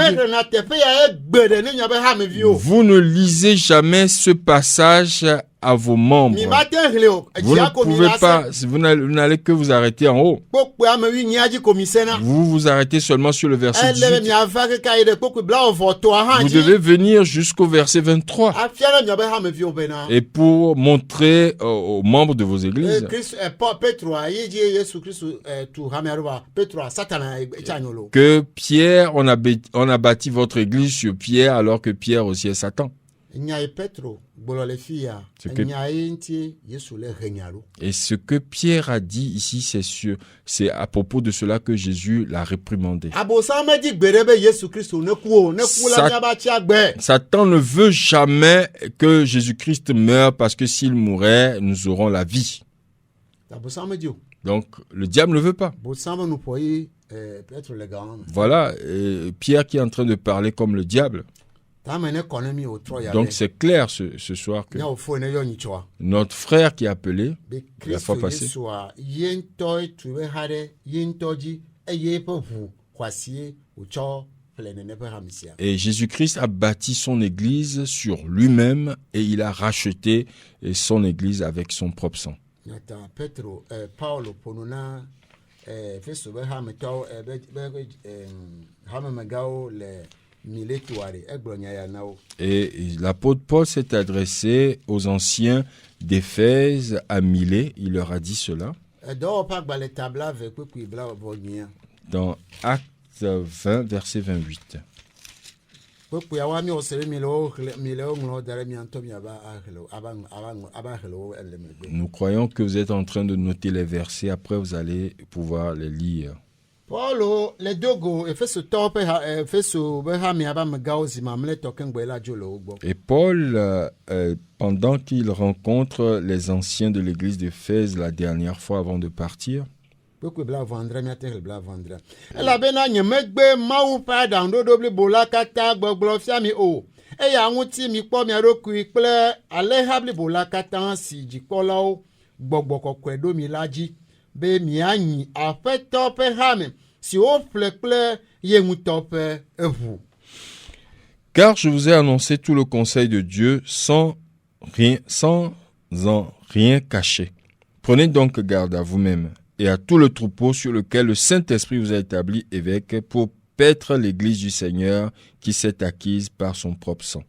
Dieu. Vous ne lisez jamais ce passage à vos membres. Vous ne pouvez pas, vous n'allez que vous arrêter en haut. Vous vous arrêtez seulement sur le verset 18. Vous devez venir jusqu'au verset 23. Et pour montrer aux membres de vos églises que Pierre, on a bâti votre église sur Pierre alors que Pierre aussi est Satan. Et ce que Pierre a dit ici, c'est à propos de cela que Jésus l'a réprimandé. Satan ne veut jamais que Jésus-Christ meure parce que s'il mourait, nous aurons la vie. Donc, le diable ne veut pas. Voilà, Pierre qui est en train de parler comme le diable. Donc c'est clair ce soir que notre frère qui a appelé la fois passée et Jésus-Christ a bâti son église sur lui-même et il a racheté son église avec son propre sang. Et l'apôtre Paul s'est adressé aux anciens d'Éphèse à Milet. Il leur a dit cela. Dans Actes 20, verset 28. Nous croyons que vous êtes en train de noter les versets. Après, vous allez pouvoir les lire. Et Paul, pendant qu'il rencontre les anciens de l'église d'Éphèse la dernière fois avant de partir, gbɔgbɔ kɔkɔe ɖo mi la dzi be mianyi aƒetɔ ƒe hame si woƒle kple ye ŋutɔ ƒe eʋu. Car je vous ai annoncé tout le conseil de Dieu sans en rien cacher. Prenez donc garde à vous-même et à tout le troupeau sur lequel le Saint-Esprit vous a établi évêque pour paître l'Église du Seigneur qui s'est acquise par son propre sang.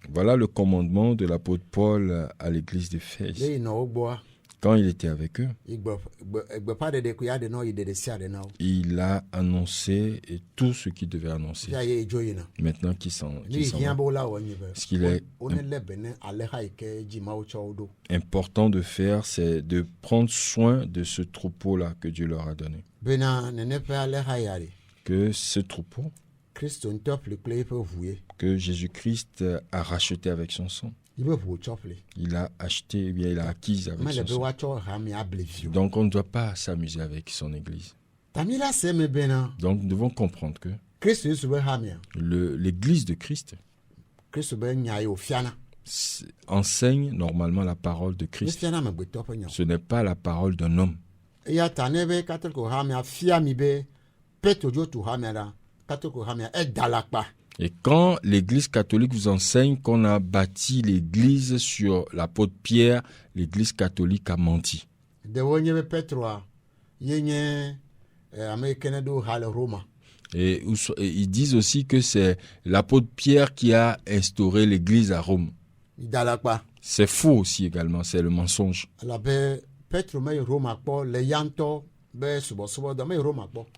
Voilà le commandement de l'apôtre Paul à l'Église d'Éphèse. Quand il était avec eux, il a annoncé tout ce qu'il devait annoncer. Maintenant qu'il s'en va. Ce qu'il est important de faire, c'est de prendre soin de ce troupeau-là que Dieu leur a donné. Que ce troupeau que Jésus-Christ a racheté avec son sang. Il a acheté, eh bien, il a acquis avec son sang. Donc on ne doit pas s'amuser avec son église. Donc nous devons comprendre que l'église de Christ enseigne normalement la parole de Christ. Ce n'est pas la parole d'un homme. Et quand l'église catholique vous enseigne qu'on a bâti l'église sur l'apôtre Pierre, l'église catholique a menti. Et ils disent aussi que c'est l'apôtre Pierre qui a instauré l'église à Rome. C'est faux aussi également, c'est le mensonge.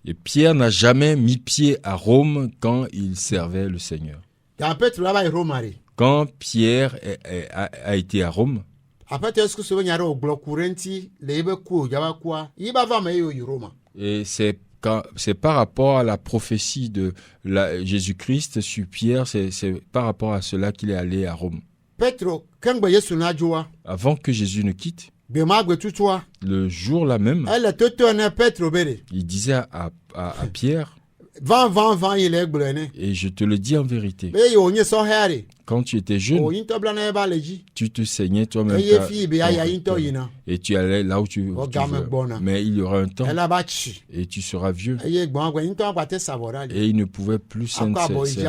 Et Pierre n'a jamais mis pied à Rome quand il servait le Seigneur. Quand Pierre a été à Rome, et c'est par rapport à la prophétie de Jésus-Christ sur Pierre, c'est par rapport à cela qu'il est allé à Rome. Avant que Jésus ne quitte, le jour là même, il disait à Pierre, et je te le dis en vérité, quand tu étais jeune, tu te saignais toi-même et tu allais là où tu veux. Mais il y aura un temps et tu seras vieux. Et il ne pouvait plus s'en servir.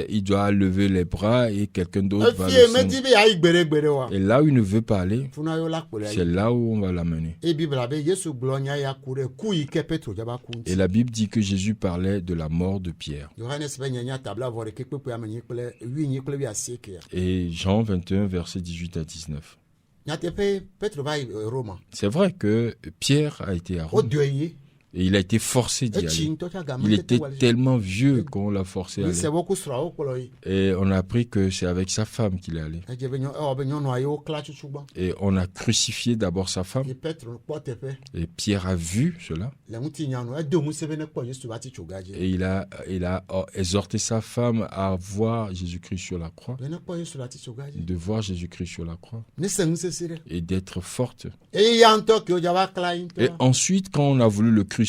Il doit lever les bras et quelqu'un d'autre va le. Et là où il ne veut pas aller, c'est là où on va l'amener. Et la Bible dit que Jésus parlait de la mort de Pierre. Et Jean 21, versets 18 à 19. C'est vrai que Pierre a été à Rome. Et il a été forcé d'y aller. Il était tellement vieux qu'on l'a forcé à aller. Et on a appris que c'est avec sa femme qu'il est allé. Et on a crucifié d'abord sa femme. Et Pierre a vu cela. Et il a exhorté sa femme à voir Jésus-Christ sur la croix. De voir Jésus-Christ sur la croix. Et d'être forte. Et ensuite, quand on a voulu le crucifier,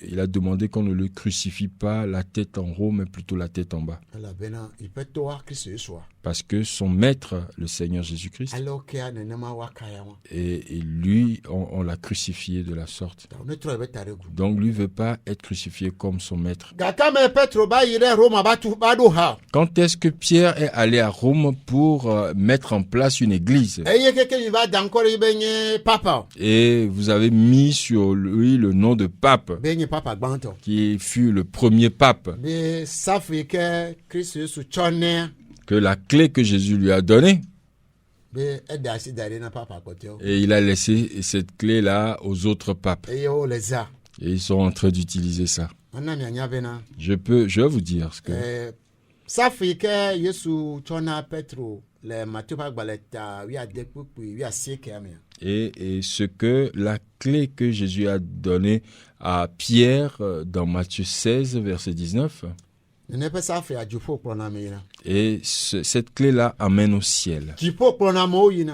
il a demandé qu'on ne le crucifie pas la tête en haut, mais plutôt la tête en bas. Parce que son maître, le Seigneur Jésus-Christ, et lui, on l'a crucifié de la sorte. Donc lui ne veut pas être crucifié comme son maître. Quand est-ce que Pierre est allé à Rome pour mettre en place une église? Et vous avez mis sur lui le nom de pape, qui fut le premier pape. Que la clé que Jésus lui a donnée, et il a laissé cette clé-là aux autres papes. Et ils sont en train d'utiliser ça. Je vais vous dire ce que... Et ce que la clé que Jésus a donnée à Pierre dans Matthieu 16, verset 19, Et cette clé-là amène au ciel.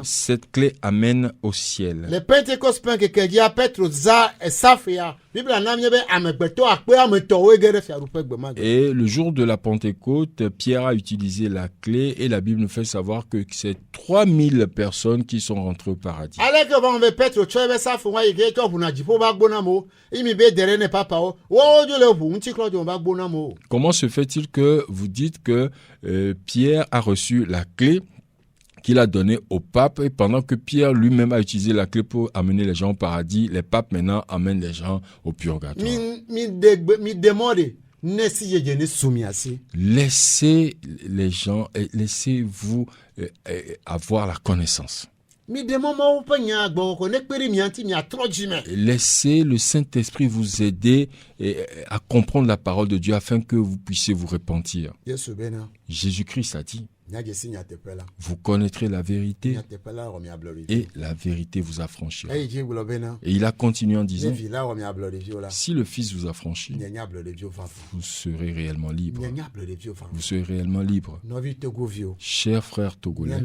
Cette clé amène au ciel. Le Pentecôte que dia Petro za safia Bible na mie be amegbeto akpe ameto we gere fiarupe gbema. Et le jour de la Pentecôte, Pierre a utilisé la clé et la Bible nous fait savoir que c'est 3000 personnes qui sont rentrées au paradis. Ale ke ba be Petro cho be safu wa yige to bu na jipo ba gbona mo imi be dere ne papa o wo jo le bu nti klo jo ba gbona mo. Comment se fait-il que vous dites que Pierre a reçu la clé qu'il a donnée au pape, et pendant que Pierre lui-même a utilisé la clé pour amener les gens au paradis, les papes maintenant amènent les gens au purgatoire? Laissez les gens, laissez-vous avoir la connaissance. Laissez le Saint-Esprit vous aider à comprendre la parole de Dieu afin que vous puissiez vous repentir. Jésus-Christ a dit: vous connaîtrez la vérité et la vérité vous affranchira. Et il a continué en disant: si le Fils vous affranchit, vous serez réellement libre. Vous serez réellement libre. Chers frères togolais,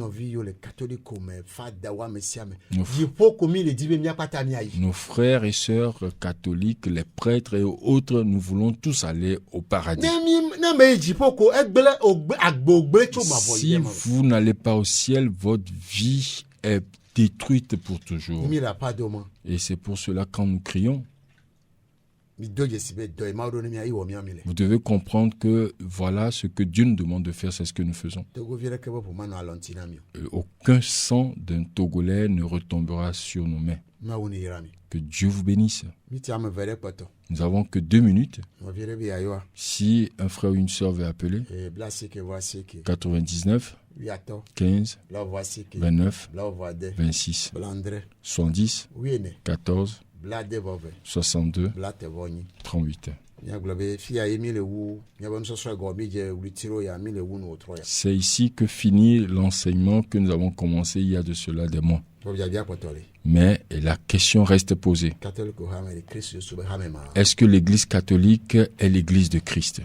nos frères et sœurs catholiques, les prêtres et autres, nous voulons tous aller au paradis. Si vous n'allez pas au ciel, votre vie est détruite pour toujours. Et c'est pour cela quand nous crions, vous devez comprendre que voilà ce que Dieu nous demande de faire, c'est ce que nous faisons. Aucun sang d'un Togolais ne retombera sur nos mains. Que Dieu vous bénisse. Nous n'avons que 2 minutes. Si un frère ou une sœur veut appeler, 99 15 29 26 70 14 62 38. C'est ici que finit l'enseignement que nous avons commencé il y a de cela des mois. Mais la question reste posée. Est-ce que l'Église catholique est l'Église de Christ?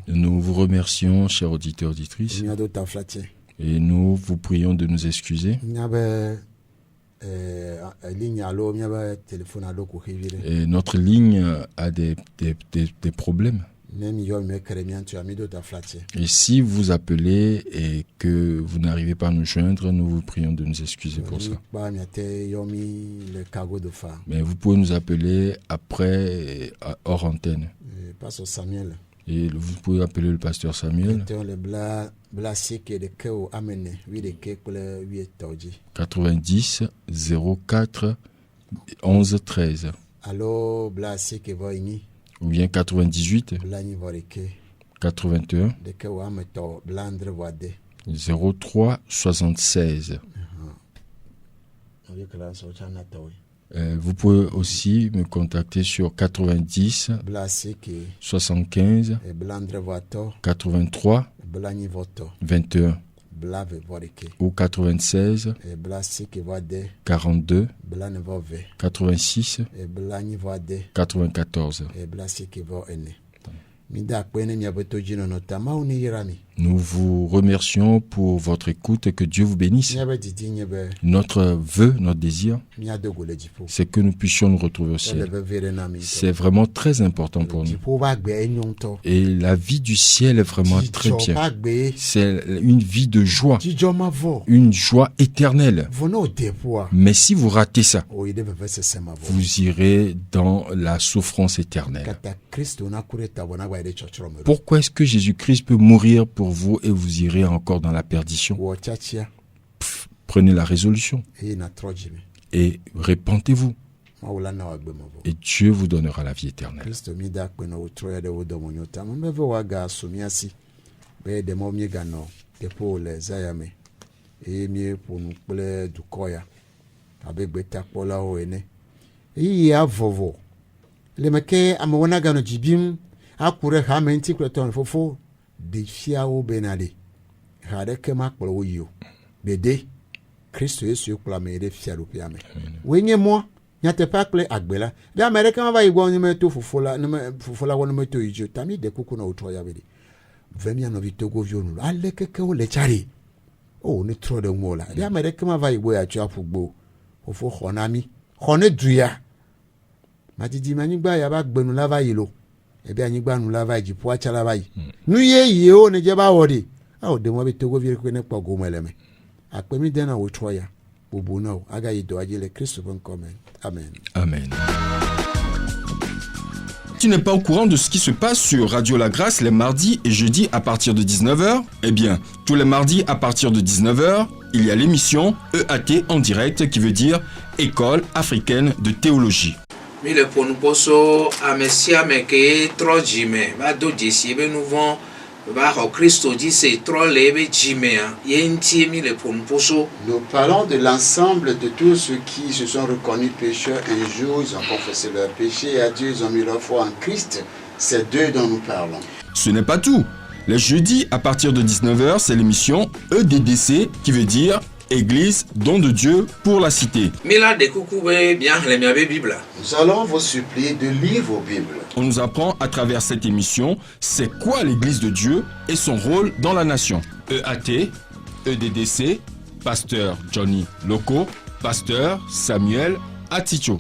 Nous vous remercions, chers auditeurs, auditrices, et nous vous prions de nous excuser. Et notre ligne a des problèmes. Et si vous appelez et que vous n'arrivez pas à nous joindre, nous vous prions de nous excuser pour ça. Mais vous pouvez nous appeler après, hors antenne. Et vous pouvez appeler le pasteur Samuel. 90 04 11 13. Ou bien 98 81 03 76. Vous pouvez aussi me contacter sur 90 75 83 21 ou 96 42 86 94. Nous vous remercions pour votre écoute et que Dieu vous bénisse. Notre vœu, notre désir, c'est que nous puissions nous retrouver au ciel. C'est vraiment très important pour nous. Et la vie du ciel est vraiment très bien. C'est une vie de joie, une joie éternelle. Mais si vous ratez ça, vous irez dans la souffrance éternelle. Pourquoi est-ce que Jésus-Christ peut mourir pour vous et vous irez encore dans la perdition? Prenez la résolution et répentez-vous. Et Dieu vous donnera la vie éternelle. akure ha menti kleton fofo de fiawo benade ha de kema kpolo yo bede Kristo Yesu kula me de fiaro piame wenye mo nyate pakle agbela de America ma ba igwo nyime to fofola wonu meto ijo tami de kuku na oto ya bede vemia no vitogo vionu ale keke o le chari o ni tro de mola de America ma ba igwo ya chu afugbo fofo khonami khone duya matidi manigba ya ba gbenu lava yilo ebe anyigba nu lava ji po achala bayi nu ye o ne je ba wodi a o de mo be togo vie ko ne pago meleme akpemi de na wo troya bobo na o aga yido ajele Christ bon comment amen. Amen. Tu n'es pas au courant de ce qui se passe sur Radio La Grâce les mardis et jeudis à partir de 19h? Eh bien, tous les mardis à partir de 19h, il y a l'émission EAT en direct qui veut dire École africaine de théologie. Mi le ponuposo amesia meke tro jime ba do jesi be nouveau ba ho Christo dit c'est trop lebe jime yenti mi le ponuposo. Nous parlons de l'ensemble de tous ceux qui se sont reconnus pécheurs un jour, ils ont confessé leurs péchés et à Dieu ils ont mis leur foi en Christ. C'est d'eux dont nous parlons. Ce n'est pas tout. Les jeudis à partir de 19h, c'est l'émission EDDC qui veut dire Église, don de Dieu pour la cité. Nous allons vous supplier de lire vos Bibles. On nous apprend à travers cette émission c'est quoi l'Église de Dieu et son rôle dans la nation. EAT, EDDC, pasteur Johnny Loco, pasteur Samuel Aticho.